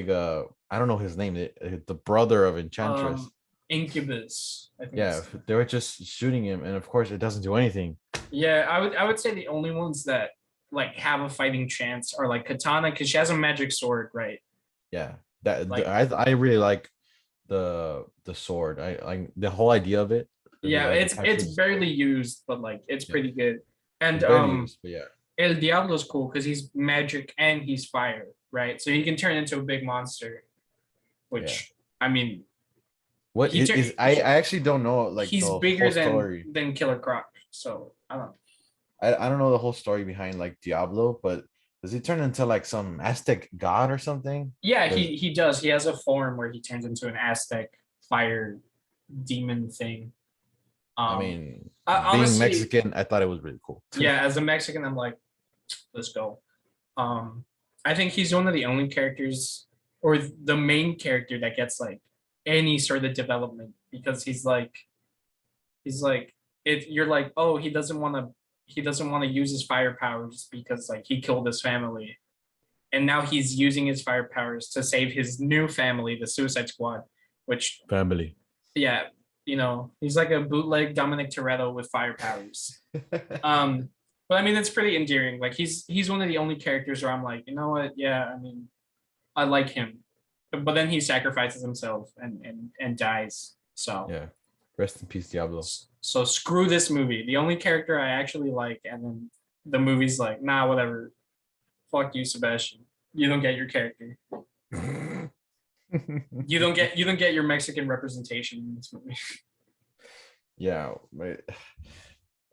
I don't know his name, the brother of Enchantress. um Incubus, I think Yeah, it's. they were just shooting him, and of course it doesn't do anything. Yeah, I would say the only ones that like have a fighting chance are like Katana because she has a magic sword, right? Yeah, Like, I really like the sword. I like the whole idea of it. yeah, Like it's attaching the sword. barely used, but like it's Yeah, pretty good. And it's barely used, but yeah, El Diablo's cool because he's magic and he's fire, right? So he can turn into a big monster, yeah. which I mean, What he tur- is I actually don't know like he's the bigger whole story. than Killer Croc. So I don't know. I don't know the whole story behind like Diablo, but does he turn into like some Aztec god or something? Yeah, Because he does. He has a form where he turns into an Aztec fire demon thing. I Um, mean, being honestly, Mexican, I thought it was really cool. yeah, as a Mexican, I'm like, let's go. Um, I think he's one of the only characters or the main character that gets like any sort of development because he's like if you're like, oh, he doesn't want to use his fire powers because like he killed his family. And now he's using his fire powers to save his new family, the Suicide Squad, which Family. yeah, he's like a bootleg Dominic Toretto with fire powers. Um, but I mean, it's pretty endearing. Like he's one of the only characters where I'm like, you know what? Yeah, I mean, I like him, but then he sacrifices himself and dies. So Yeah. Rest in peace, Diablo. so screw this movie. The only character I actually like, and then the movie's like, nah, whatever. Fuck you, Sebastian. You don't get your character. You don't get your Mexican representation in this movie. Yeah,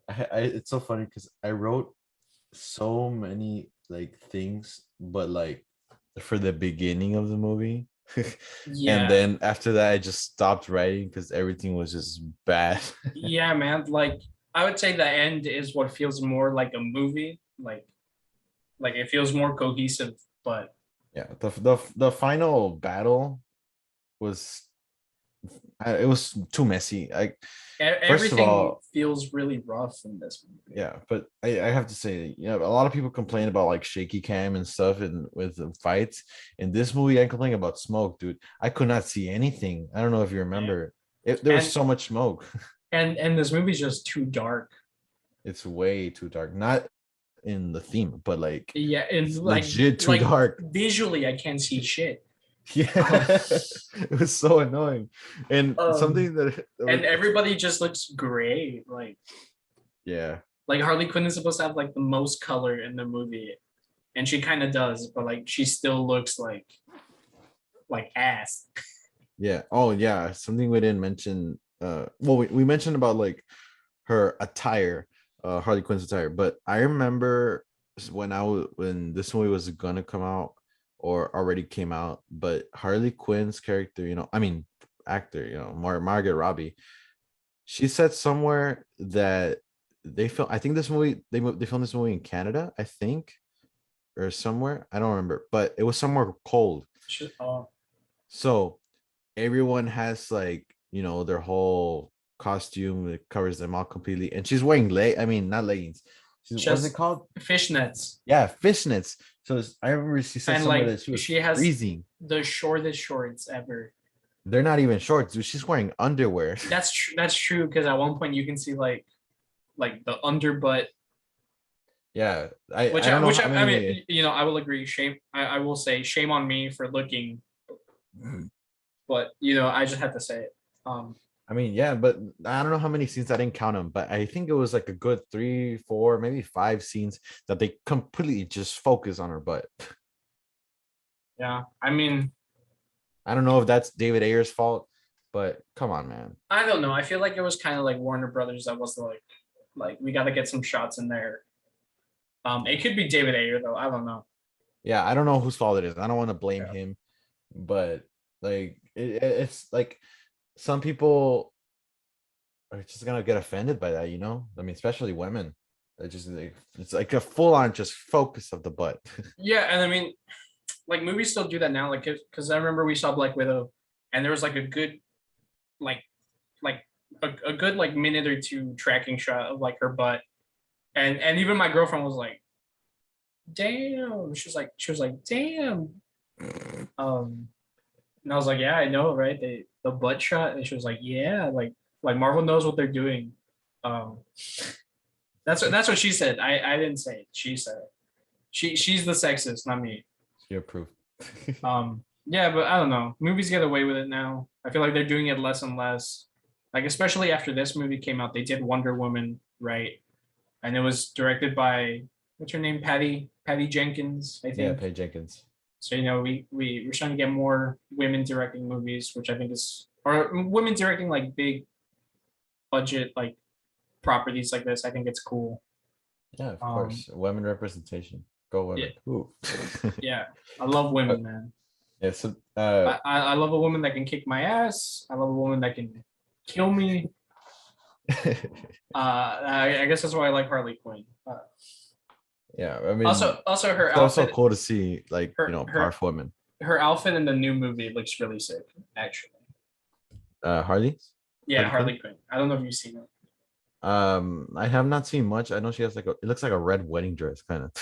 it's so funny because I wrote so many like things, but like for the beginning of the movie. And Yeah, then after that, I just stopped writing because everything was just bad. yeah, man. Like I would say the end is what feels more like a movie. Like it feels more cohesive. But Yeah, the final battle was it was too messy. Like first of everything all, feels really rough in this movie. yeah, but I have to say, a lot of people complain about like shaky cam and stuff and with the fights. In this movie, I complain about smoke, dude. I could not see anything. I don't know if you Yeah, remember. There was and so much smoke. and this movie's just too dark. It's way too dark. Not in the theme, but like Yeah, it's legit too like dark. visually I can't see shit. Yeah, Um, it was so annoying. And um, something that and everybody just looks gray. yeah, Like Harley Quinn is supposed to have like the most color in the movie, and she kind of does, but like she still looks like ass. yeah. Oh yeah, something we didn't mention. Well, we mentioned about like her attire, Harley Quinn's attire. But I remember when this movie was gonna come out or already came out, but Harley Quinn's character, I mean actor, Margaret Robbie, she said somewhere that they film. I think this movie they filmed this movie in Canada, I think, or somewhere. I don't remember, but it was somewhere cold. Oh, So everyone has like their whole costume that covers them all completely, and she's wearing I mean not leggings. What's it just called? fishnets, Yeah, fishnets. So I remember she said and somewhere like that she was she has freezing. the shortest shorts ever. They're not even shorts, dude. She's wearing underwear. That's true because at one point you can see like the underbutt, Yeah, I don't know which how I many. mean I will agree. Shame I will say shame on me for looking, but I just have to say it. I mean, yeah, but I don't know how many scenes. I didn't count them, but I think it was like a good 3, 4, maybe 5 scenes that they completely just focus on her butt. Yeah, I mean I don't know if that's David Ayer's fault, but come on, man. I don't know. I feel like it was kind of like Warner Brothers that was like we got to get some shots in there. It could be David Ayer though. I don't know. Yeah, I don't know whose fault it is. I don't want to blame Yeah. him, but like it's like some people are just gonna get offended by that. I mean, especially women. It's like a full on just focus of the butt. Yeah, and I mean, like movies still do that now. Like, because I remember we saw Black Widow, and there was like a good, like, like a good like minute or two tracking shot of like her butt, and even my girlfriend was like, "Damn!" She was like, "Damn." And I was like, "Yeah, I know, right? The butt shot," and she was like, "Yeah, like Marvel knows what they're doing." Um, that's what she said. I didn't say it. She said it. She's the sexist, not me. She approved. Um, Yeah, but I don't know. Movies get away with it now. I feel like they're doing it less and less. Like especially after this movie came out, they did Wonder Woman, right? And it was directed by what's her name, Patty Jenkins, I Yeah, think. Paige Jenkins. So we're trying to get more women directing movies, which I think is or women directing like big budget like properties like this. I think it's cool. Yeah, of Um, course. Women representation. Go yeah, women. Ooh. yeah, I love Uh, women, man. yeah, so I love a woman that can kick my ass. I love a woman that can kill me. I guess that's why I like Harley Quinn. yeah, I mean Also her it's also outfit, cool to see like, her her powerful women. her outfit in the new movie looks really sick. Actually, Harley? yeah, Harley Quinn? Harley Quinn. I don't know if you've seen it. I have not seen much. I know she has like it looks like a red wedding dress, kind of.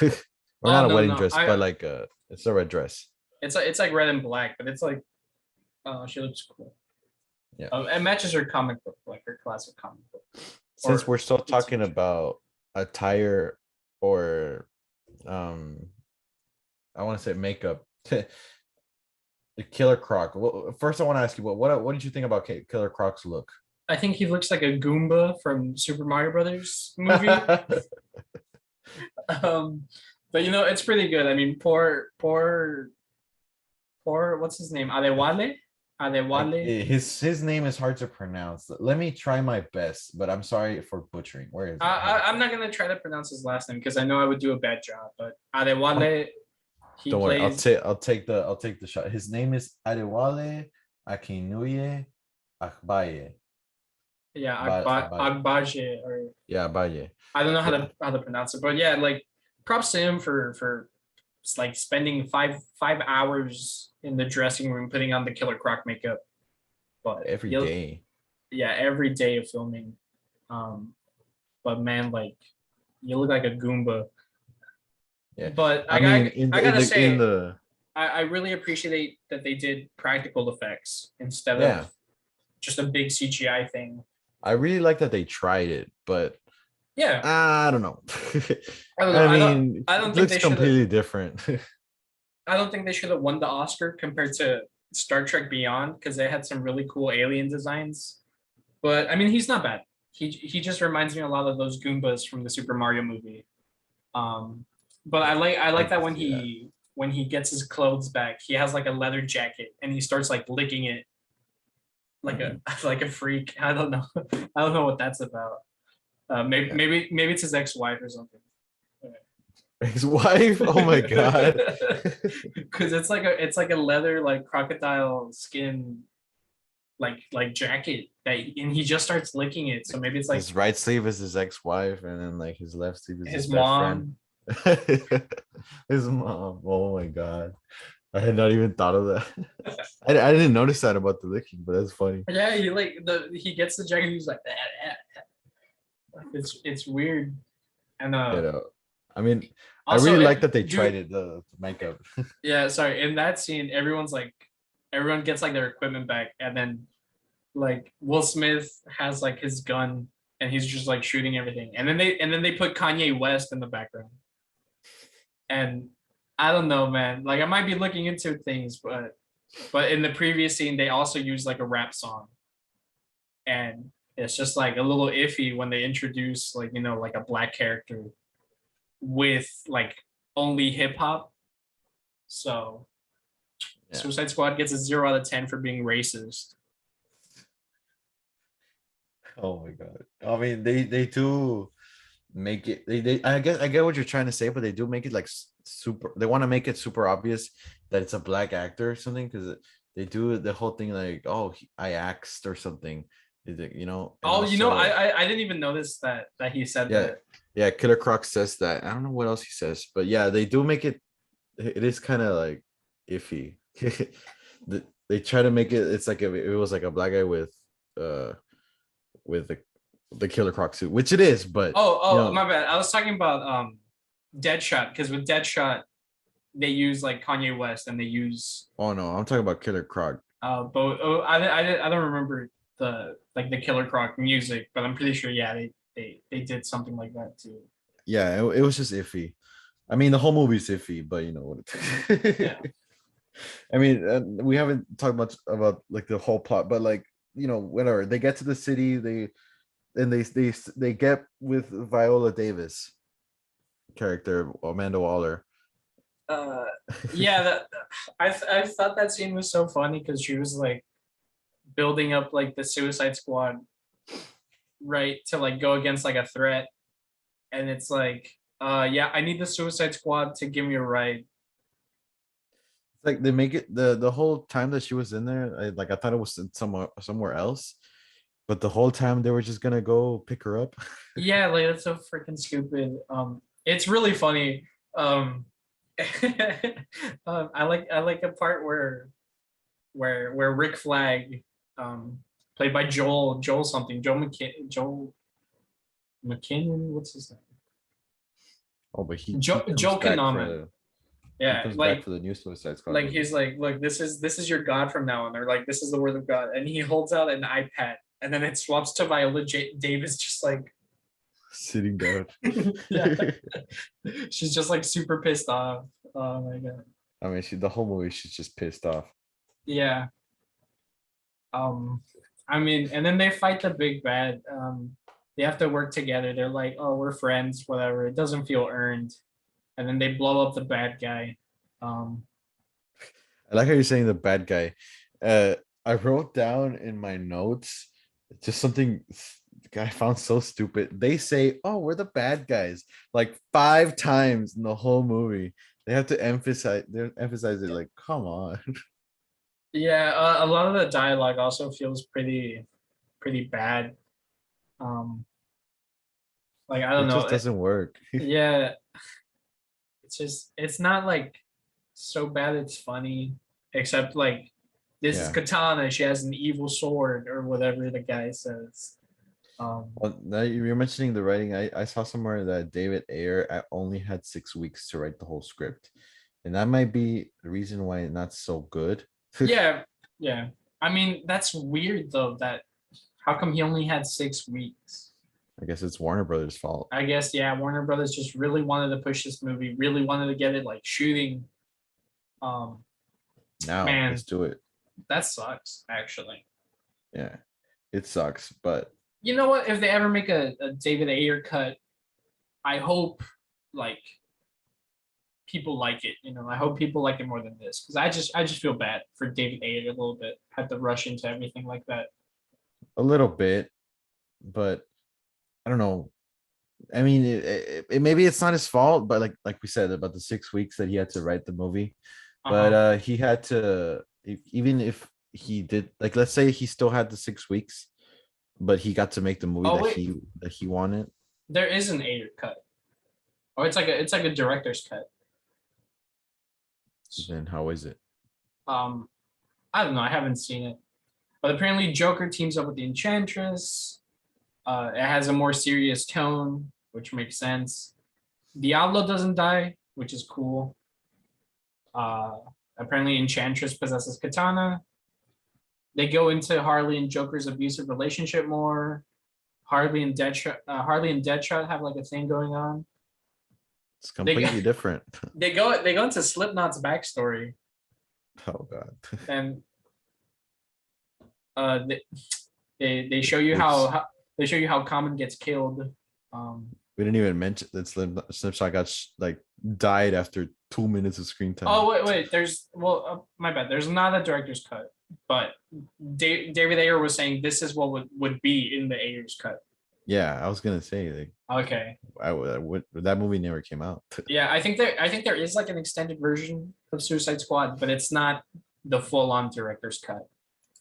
Or Oh not a no wedding no, dress, but like it's a red dress. it's like red and black, but it's like she looks cool. Yeah. It matches her comic book, like her classic comic book. Since Or we're still talking teenager. about attire or um I want to say makeup. The Killer Croc. Well, first I want to ask you what did you think about Killer Croc's look? I think he looks like a Goomba from Super Mario Brothers movie. Um, but it's pretty good. I mean, poor, what's his name? Adewale? Adewale? His name is hard to pronounce. Let me try my best, but I'm sorry for butchering. Where is it? I'm not gonna try to pronounce his last name because I know I would do a bad job. But Um, Adewale, he don't worry. plays I'll take the shot. His name is Adewale Akinuye Akbaye. yeah Abaye. Agbaje or Yeah, Abaye. I don't know Yeah. how to pronounce it, but yeah, like props to him for like spending five hours in the dressing room putting on the Killer Croc makeup. But Every day. yeah, every day of filming. Um, but man, like you look like a Goomba. Yeah. But I mean, I in gotta the say, I really appreciate that they did practical effects instead of yeah, just a big CGI thing. I really like that they tried it, but Yeah, I don't know. I don't know. I mean, I it don't think looks they should have. completely different. I don't think they should have won the Oscar compared to Star Trek Beyond because they had some really cool alien designs. But I mean, he's not bad. He just reminds me a lot of those Goombas from the Super Mario movie. Um, but I I like that can see that. when he gets his clothes back, he has like a leather jacket and he starts like licking it like a like a freak. I don't know. I don't know what that's about. Yeah. Maybe it's his ex-wife or something. His wife. Oh my god. Because it's like a leather like crocodile skin like jacket that and he just starts licking it. So maybe it's like His right sleeve is his ex-wife, and then like his left sleeve is his his best friend. mom. His mom. Oh my god. I had not even thought of that. I didn't notice that about the licking, but that's funny. Yeah, he gets the jacket. He's like, "Ah, ah, ah." It's weird. And You know, I mean, I also, really like that they tried dude, it, the makeup. yeah, sorry. In that scene, everyone gets like their equipment back, and then like Will Smith has like his gun, and he's just like shooting everything, and then they put Kanye West in the background, and I don't know, man. Like I might be looking into things, but in the previous scene, they also used like a rap song, and it's just like a little iffy when they introduce like like a black character with like only hip hop. So Yeah. Suicide Squad gets a 0 out of 10 for being racist. Oh my god. I mean, they do make it. They I guess I get what you're trying to say, but they do make it like super. They want to make it super obvious that it's a black actor or something because they do the whole thing like, oh, I axed or something. Is it, and Oh, also I didn't even notice that he said yeah, that. yeah. Killer Croc says that. I don't know what else he says, but yeah, they do make it. It is kind of like iffy. They try to make it. It's like if it was like a black guy uh with the Killer Croc suit, which it is, but My bad. I was talking about Deadshot because with Deadshot they use like Kanye West and they use oh no, I'm talking about Killer Croc. both. I don't remember the Killer Croc music, but I'm pretty sure yeah they did something like that too. Yeah, it was just iffy. I mean, the whole movie's iffy, but you know what? Yeah. I mean, we haven't talked much about like the whole plot, but like whatever. They get to the city, they get with Viola Davis character, Amanda Waller. Uh, yeah, I thought that scene was so funny because she was like building up like the Suicide Squad, right, to like go against like a threat, and it's like, yeah, I need the Suicide Squad to give me a ride. It's like they make it the whole time that she was in there. I thought it was in somewhere else, but the whole time they were just gonna go pick her up. Yeah, like that's so freaking stupid. It's really funny. Um, I like a part where Rick Flag, played by Joel something, Joel McKinnon, what's his name? Oh, but he comes Joel back Kinnaman. he Yeah, comes back for the new Suicide Squad like movie. he's like, look, this is your God from now on. They're like, this is the word of God, and he holds out an iPad, and then it swaps to Davis, just like, Sitting down. yeah, she's just like super pissed off. Oh my god. I mean, the whole movie, she's just pissed off. Yeah. Um, I mean, and then they fight the big bad. They have to work together. They're like, oh, we're friends, whatever. It doesn't feel earned. And then they blow up the bad guy. Um, I like how you're saying the bad guy. Uh, I wrote down in my notes just something I found so stupid. They say, "Oh, we're the bad guys," like 5 times in the whole movie. They have to emphasize it. Like, come on, yeah, a lot of the dialogue also feels pretty bad. Um, like I don't it know. just doesn't work. Yeah, it's not like so bad it's funny, except like this is Yeah. Katana. She has an evil sword or whatever the guy says. Well, now you're mentioning the writing. I saw somewhere that David Ayer only had 6 weeks to write the whole script, and that might be the reason why it's not so good. Yeah, yeah. I mean, that's weird though. That how come he only had 6 weeks? I guess it's Warner Brothers' fault. I guess yeah. Warner Brothers just really wanted to push this movie, really wanted to get it like shooting. Um, Now let's man, do it. that sucks. Actually, Yeah, it sucks, but you know what? If they ever make a David Ayer cut, I hope like people like it. You know, I hope people like it more than this because I just feel bad for David Ayer a little bit. Had to rush into everything like that. a little bit. But I don't know. I mean, maybe it's not his fault, but like we said about the 6 weeks that he had to write the movie, Uh but huh. he had to even if he did like let's say he still had the 6 weeks, but he got to make the movie Oh that wait, he wanted. there is an Ayer cut. Oh, it's like a director's cut. Then how is it? Um, I don't know. I haven't seen it, but apparently Joker teams up with the Enchantress. It has a more serious tone, which makes sense. Diablo doesn't die, which is cool. Uh, apparently Enchantress possesses katana. They go into Harley and Joker's abusive relationship more. Harley and Deadshot have like a thing going on. It's They completely different. they go into Slipknot's backstory, Oh god. and uh, they show you Which how Common gets killed. we didn't even mention that Slipshot got like died after 2 minutes of screen time. Oh wait, there's my bad. There's not a director's cut, but David Ayer was saying this is what would be in the Ayer's cut. Yeah, I was gonna say like Okay, I would that movie never came out. yeah, I think there is like an extended version of Suicide Squad, but it's not the full on director's cut.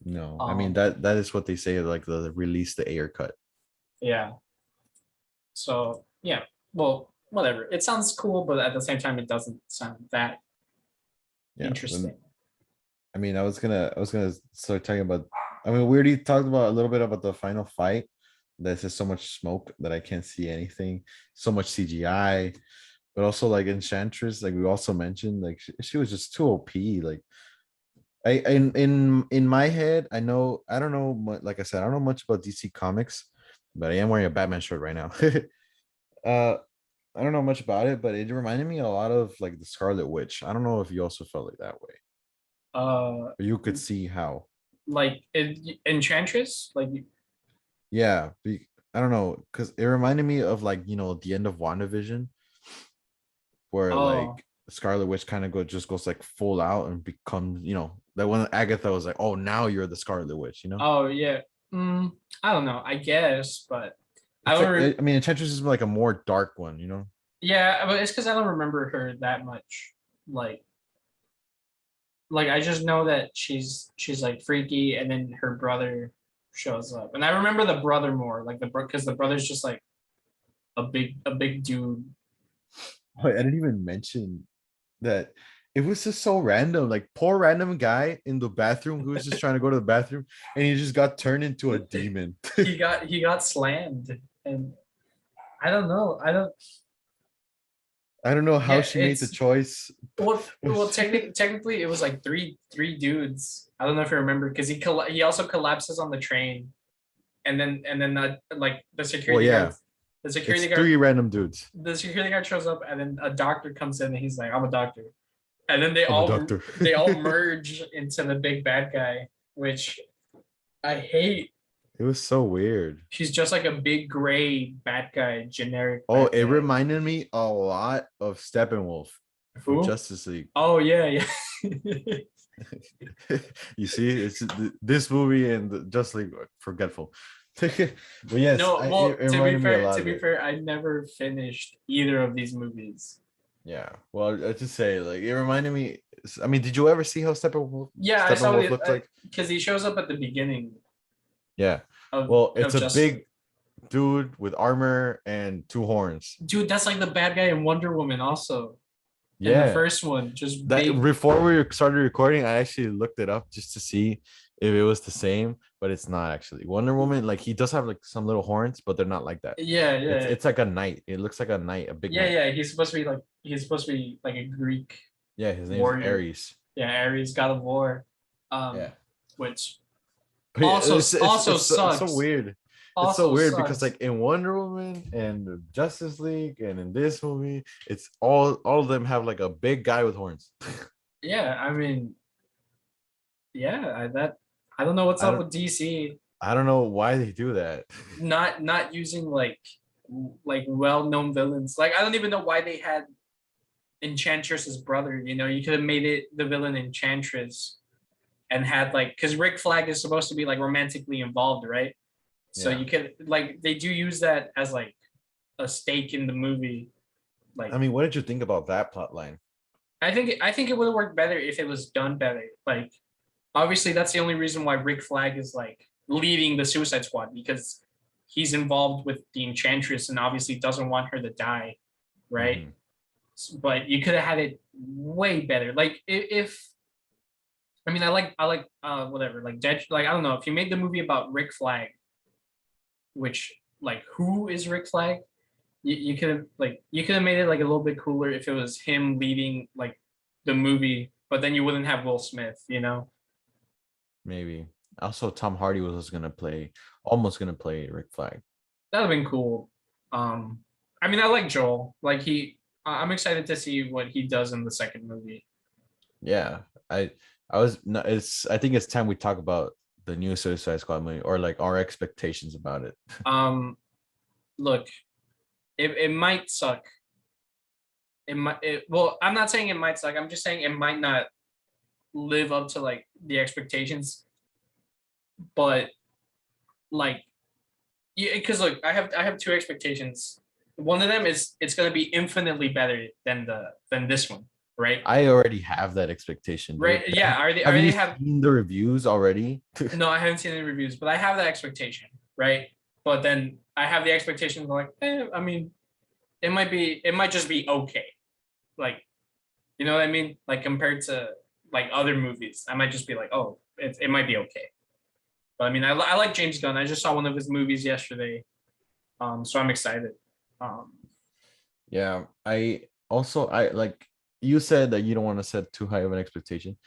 No, I mean Um, that is what they say, like the release the air cut. yeah. So yeah, well, whatever. It sounds cool, but at the same time, it doesn't sound that Yeah. interesting. I mean, I was gonna start talking about. I mean, we already talked about a little bit about the final fight. There's just so much smoke that I can't see anything. So much CGI, but also like Enchantress, like we also mentioned, like she was just too OP. Like in my head, I don't know like I said, I don't know much about DC Comics, but I am wearing a Batman shirt right now. uh I don't know much about it, but it reminded me a lot of like the Scarlet Witch. I don't know if you also felt like that way. You could see how. like Enchantress, like Yeah, I don't know, because it reminded me of like the end of WandaVision, where oh like Scarlet Witch kind of just goes like full out and becomes that when Agatha was like, oh, now you're the Scarlet Witch, oh yeah. Mm, I don't know. I guess, but I It's don't. like I mean, Enchantress is like a more dark one, Yeah, but it's because I don't remember her that much. Like, I just know that she's like freaky, and then her brother shows up, and I remember the brother more, like because the brother's just like a big dude. I didn't even mention that it was just so random. Like poor random guy in the bathroom who was just trying to go to the bathroom and he just got turned into a demon. He got slammed, and I don't know. I don't. I don't know how Yeah, she made the it's choice. well, technically it was like three dudes. I don't know if you remember because he also collapses on the train, and then like the Well, security guard, yeah, the it's security guard three random dudes. the security guard shows up, and then a doctor comes in, and he's like, "I'm a doctor," and then they I'm a all doctor. they all merge into the big bad guy, which I hate. It was so weird. He's just like a big gray bad guy, generic Oh, bad it guy. reminded me a lot of Steppenwolf from Who? Justice League. Oh yeah, yeah. You see, it's this movie and the Justice League are forgetful. But yes, No, it well, reminded me a lot to of be it. fair, I never finished either of these movies. Yeah. Well, I just say like it reminded me. I mean, did you ever see how Yeah, I saw Steppenwolf it looked like? because he shows up at the beginning Yeah. of Well, it's a Justice League. big dude with armor and two horns. Dude, that's like the bad guy in Wonder Woman, also in the Yeah. first one, just That big. before we started recording, I actually looked it up just to see if it was the same, but it's not actually. Wonder Woman, like he does have like some little horns, but they're not like that. Yeah, It's yeah, it's like a knight. It looks like a knight, a big yeah, knight. yeah. He's supposed to be like a Greek Yeah, his name's warrior. Ares. Yeah, Ares, god of war, Yeah. which But yeah, also also it's so sucks. weird. It's so Also weird because sucks. like in Wonder Woman and the Justice League and in this movie, it's all of them have like a big guy with horns. Yeah, I mean, yeah, I don't know what's I up don't with DC I don't know why they do that. not using like well-known villains. Like I don't even know why they had Enchantress's brother. You could have made it the villain Enchantress and had like because Rick Flag is supposed to be like romantically involved, right? So Yeah. you could like they do use that as like a stake in the movie. I Like mean, what did you think about that plot line? I think it would have worked better if it was done better. Like obviously that's the only reason why Rick Flag is like leading the Suicide Squad because he's involved with the Enchantress and obviously doesn't want her to die, right? Mhm. But you could have had it way better. Like if I mean I like whatever like Dead like I don't know if you made the movie about Rick Flag, which like who is Rick Flag? You could have made it like a little bit cooler if it was him leading like the movie, but then you wouldn't have Will Smith. Maybe. Also, Tom Hardy was almost gonna play Rick Flag. That'd have been cool. I mean, I like Joel. Like I'm excited to see what he does in the second movie. Yeah, I was. No, it's. I think it's time we talk about the new Suicide Squad movie or like our expectations about it. Um, Look, it might suck. Well, I'm not saying it might suck. I'm just saying it might not live up to like the expectations. But like, yeah, because look, I have two expectations. One of them is it's gonna be infinitely better than this one, right? I already have that expectation, dude. Right? Yeah, I Have already you have. seen the reviews already? No, I haven't seen any reviews, but I have that expectation, right? But then I have the expectation of like, I mean, it might just be okay. Like, you know what I mean? Like compared to like other movies, I might just be like, oh, it might be okay. But I mean, I like James Gunn. I just saw one of his movies yesterday, so I'm excited. Um, Yeah, I like you said that you don't want to set too high of an expectation.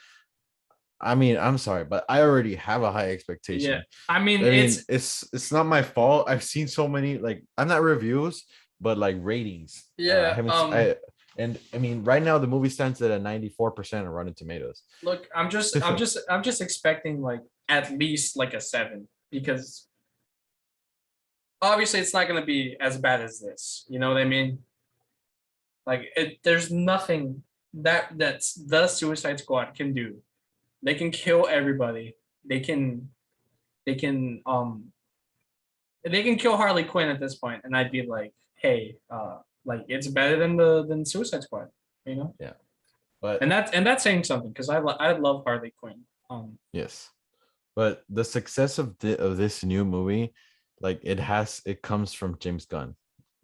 I mean, I'm sorry, but I already have a high yeah, expectation. I mean, I mean, it's it's not my fault. I've seen so many like I'm not reviews, but like ratings. I yeah, haven't. And I mean, right now the movie stands at a 94% of Rotten Tomatoes. Look, I'm just expecting like at least like a 7 because obviously it's not gonna be as bad as this. You know what I mean? Like there's nothing that's the Suicide Squad can do. They can kill everybody. They can they can kill Harley Quinn at this point, and I'd be like, hey, like it's better than the Suicide Squad, you know? Yeah, but And that's saying something because I love Harley Quinn. yes, but the success of this new movie, like it comes from James Gunn.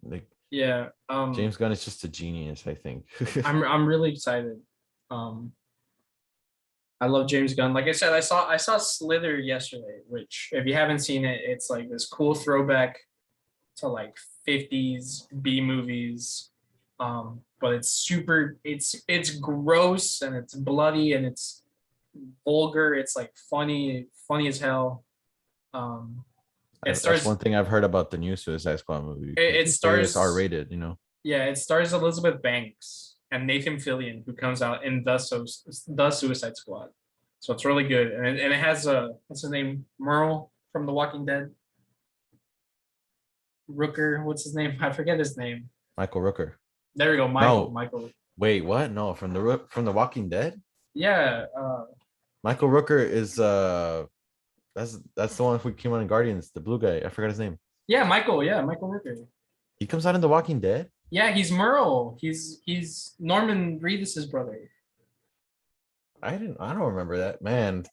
Like Yeah, James Gunn is just a genius, I think. I'm really excited. Um, I love James Gunn. Like I said, I saw Slither yesterday, which if you haven't seen it, it's like this cool throwback to like 50s B movies. But it's super it's gross and it's bloody and it's vulgar. It's like funny as hell. Um it That's stars one thing I've heard about the new Suicide Squad movie. it They say it's stars R-rated, you know. yeah, it stars Elizabeth Banks and Nathan Fillion, who comes out in the Suicide Squad. So it's really good. And it has what's his name? Merle from The Walking Dead. Rooker, what's his name? I forget his name. Michael Rooker. There we go, No, Michael. wait, what? No, from the Walking Dead. Yeah, Michael Rooker is that's the one who came on in Guardians, the blue guy. I forgot his name. yeah, Michael. Yeah, Michael Rooker. He comes out in the Walking Dead. Yeah, he's Merle. He's Norman Reedus's brother. I don't remember that. Man,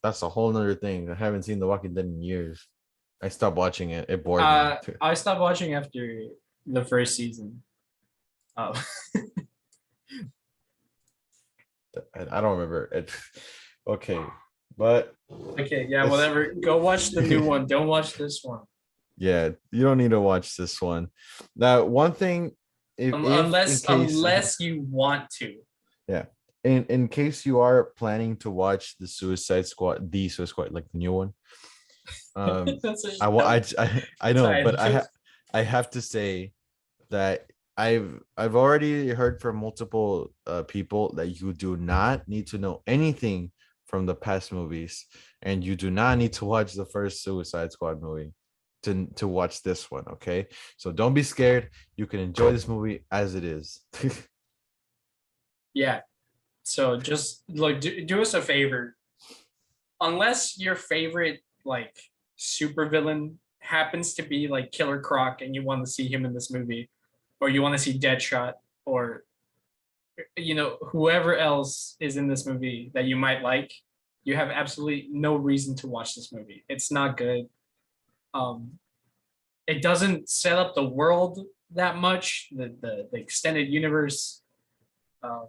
that's a whole nother thing. I haven't seen The Walking Dead in years. I stopped watching it. It bored me. I stopped watching after the first season. Oh, I don't remember it. Okay, but okay, yeah, whatever. Go watch the new one. Don't watch this one. yeah, you don't need to watch this one. Now, one thing, if Unless in case, unless you want to. yeah, in case you are planning to watch the Suicide Squad, like the new one, That's a- I know, but Sorry. I have to say that I've already heard from multiple people that you do not need to know anything from the past movies, and you do not need to watch the first Suicide Squad movie to watch this one. Okay, so don't be scared. You can enjoy this movie as it is. Yeah. So just like do us a favor. Unless your favorite like supervillain happens to be like Killer Croc and you want to see him in this movie, or you want to see Deadshot, or whoever else is in this movie that you might like, you have absolutely no reason to watch this movie. It's not good. Um, it doesn't set up the world that much. The extended universe. Um,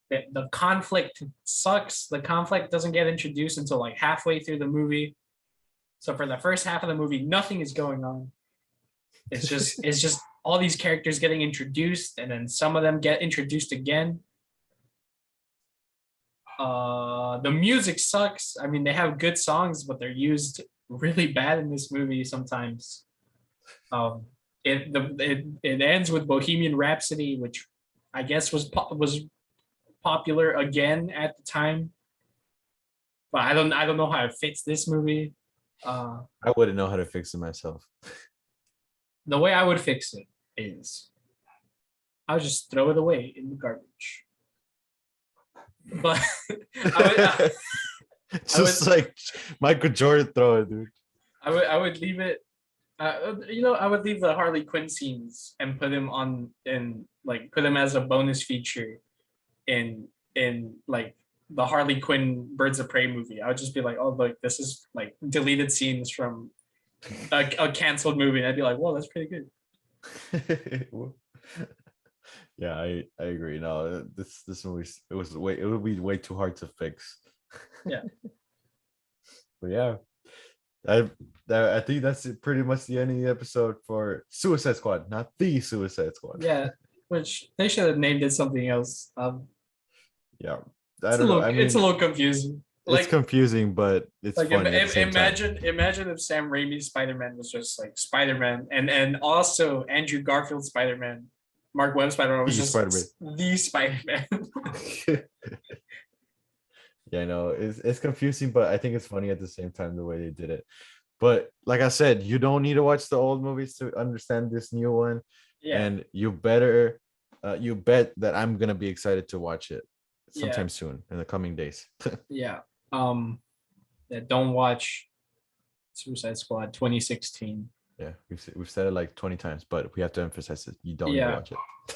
the conflict sucks. The conflict doesn't get introduced until like halfway through the movie. So for the first half of the movie, nothing is going on. It's just all these characters getting introduced, and then some of them get introduced again. The music sucks. I mean, they have good songs, but they're used really bad in this movie sometimes. It ends with Bohemian Rhapsody, which I guess was popular again at the time, but I don't know how it fits this movie. I wouldn't know how to fix it myself. The way I would fix it is I would just throw it away in the garbage. But Just like Michael Jordan throw it, dude. I would leave it. I would leave the Harley Quinn scenes and put him on and like put him as a bonus feature in like the Harley Quinn Birds of Prey movie. I would just be like, oh look, this is like deleted scenes from a canceled movie, and I'd be like, whoa, that's pretty good. Yeah, I agree. No, this movie it would be way too hard to fix. Yeah. But yeah, I think that's pretty much the end of the episode for Suicide Squad, not the Suicide Squad. Yeah, which they should have named it something else. Yeah, I don't know. I mean, it's a little confusing. It's confusing, but it's like funny at the same imagine time. imagine if Sam Raimi's Spider-Man was just like Spider-Man, and also Andrew Garfield's Spider-Man Mark Webb Spider-Man was The just Spider-Man. the Spider-Man. Yeah, I know it's confusing, but I think it's funny at the same time the way they did it. But like I said, you don't need to watch the old movies to understand this new one, Yeah, and you bet that I'm gonna be excited to watch it yeah, sometime soon in the coming days. yeah. Yeah, don't watch Suicide Squad 2016. Yeah, we've said it like 20 times, but we have to emphasize it. You don't need to Yeah, watch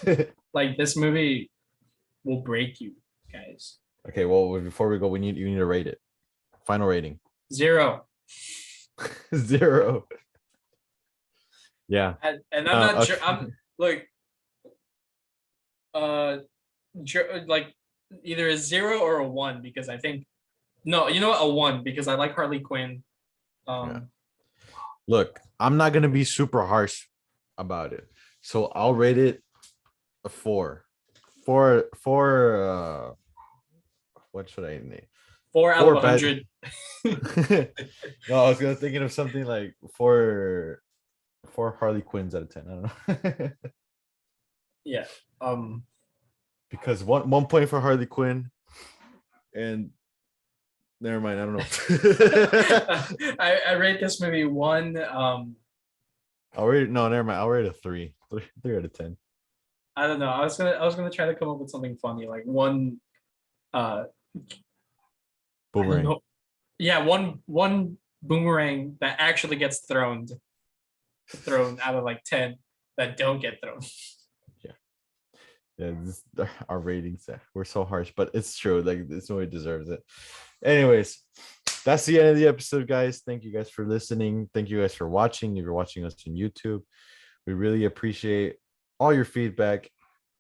it. like this movie will break you, guys. Okay, well, before we go, you need to rate it. Final rating. 0. 0. Yeah. And I'm not sure. Okay. I'm like, uh, like either a 0 or a 1 because I think no, you know what, a 1 because I like Harley Quinn. Yeah. Look, I'm not gonna be super harsh about it, so I'll rate it a 4. Four. What should I name? 4 out of 100. No, I was gonna thinking of something like four Harley Quinns out of 10. I don't know. Yeah. Because one point for Harley Quinn, and never mind. I don't know. I rate this movie 1. Never mind. I'll rate a 3. 3 out of 10. I don't know. I was gonna try to come up with something funny, like 1 I don't Boomerang. know. Yeah, one boomerang that actually gets thrown out of like 10 that don't get thrown. Yeah, our ratings, we're so harsh, but it's true. Like, this movie deserves it. Anyways, that's the end of the episode, guys. Thank you guys for listening. Thank you guys for watching. If you're watching us on YouTube, we really appreciate all your feedback,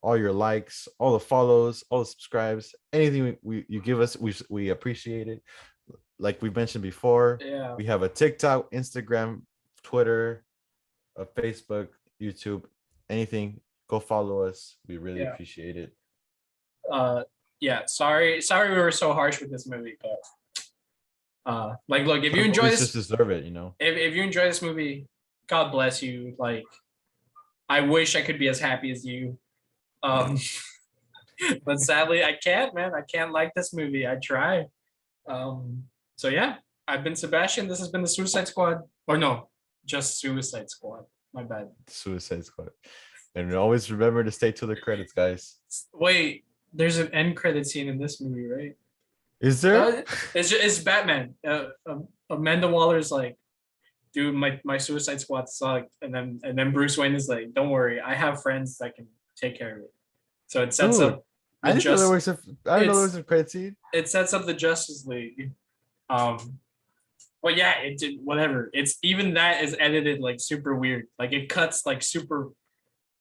all your likes, all the follows, all the subscribes, anything you give us. We appreciate it. Like we mentioned before, Yeah. we have a TikTok, Instagram, Twitter, a Facebook, YouTube, anything. Go follow us. We really appreciate it. Yeah. Sorry we were so harsh with this movie, but like, look, if you enjoy this, just deserve it, you know. If you enjoy this movie, God bless you. Like, I wish I could be as happy as you. But sadly I can't, man. I can't like this movie. I try. So yeah, I've been Sebastian. This has been the Suicide Squad. Or no, just Suicide Squad. My bad. Suicide Squad. And always remember to stay till the credits, guys. Wait, there's an end credit scene in this movie, right? Is there? It's Batman. Amanda Waller's like, dude, my Suicide Squad sucked, and then Bruce Wayne is like, don't worry, I have friends that can take care of it. So it sets up. I didn't know there was a credit scene. It sets up the Justice League. Well, yeah, it did whatever. It's even that is edited like super weird. Like it cuts like super,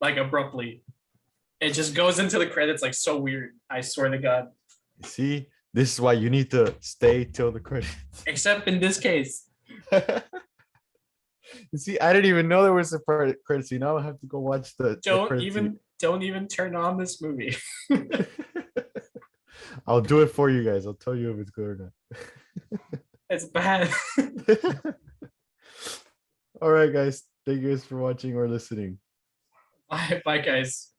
like abruptly. It just goes into the credits like so weird. I swear to God. See, this is why you need to stay till the credits. Except in this case. You see, I didn't even know there was a credit scene. Now I have to go watch the. Don't even turn on this movie. I'll do it for you guys. I'll tell you if it's good or not. It's bad. All right, guys. Thank you guys for watching or listening. Bye, guys.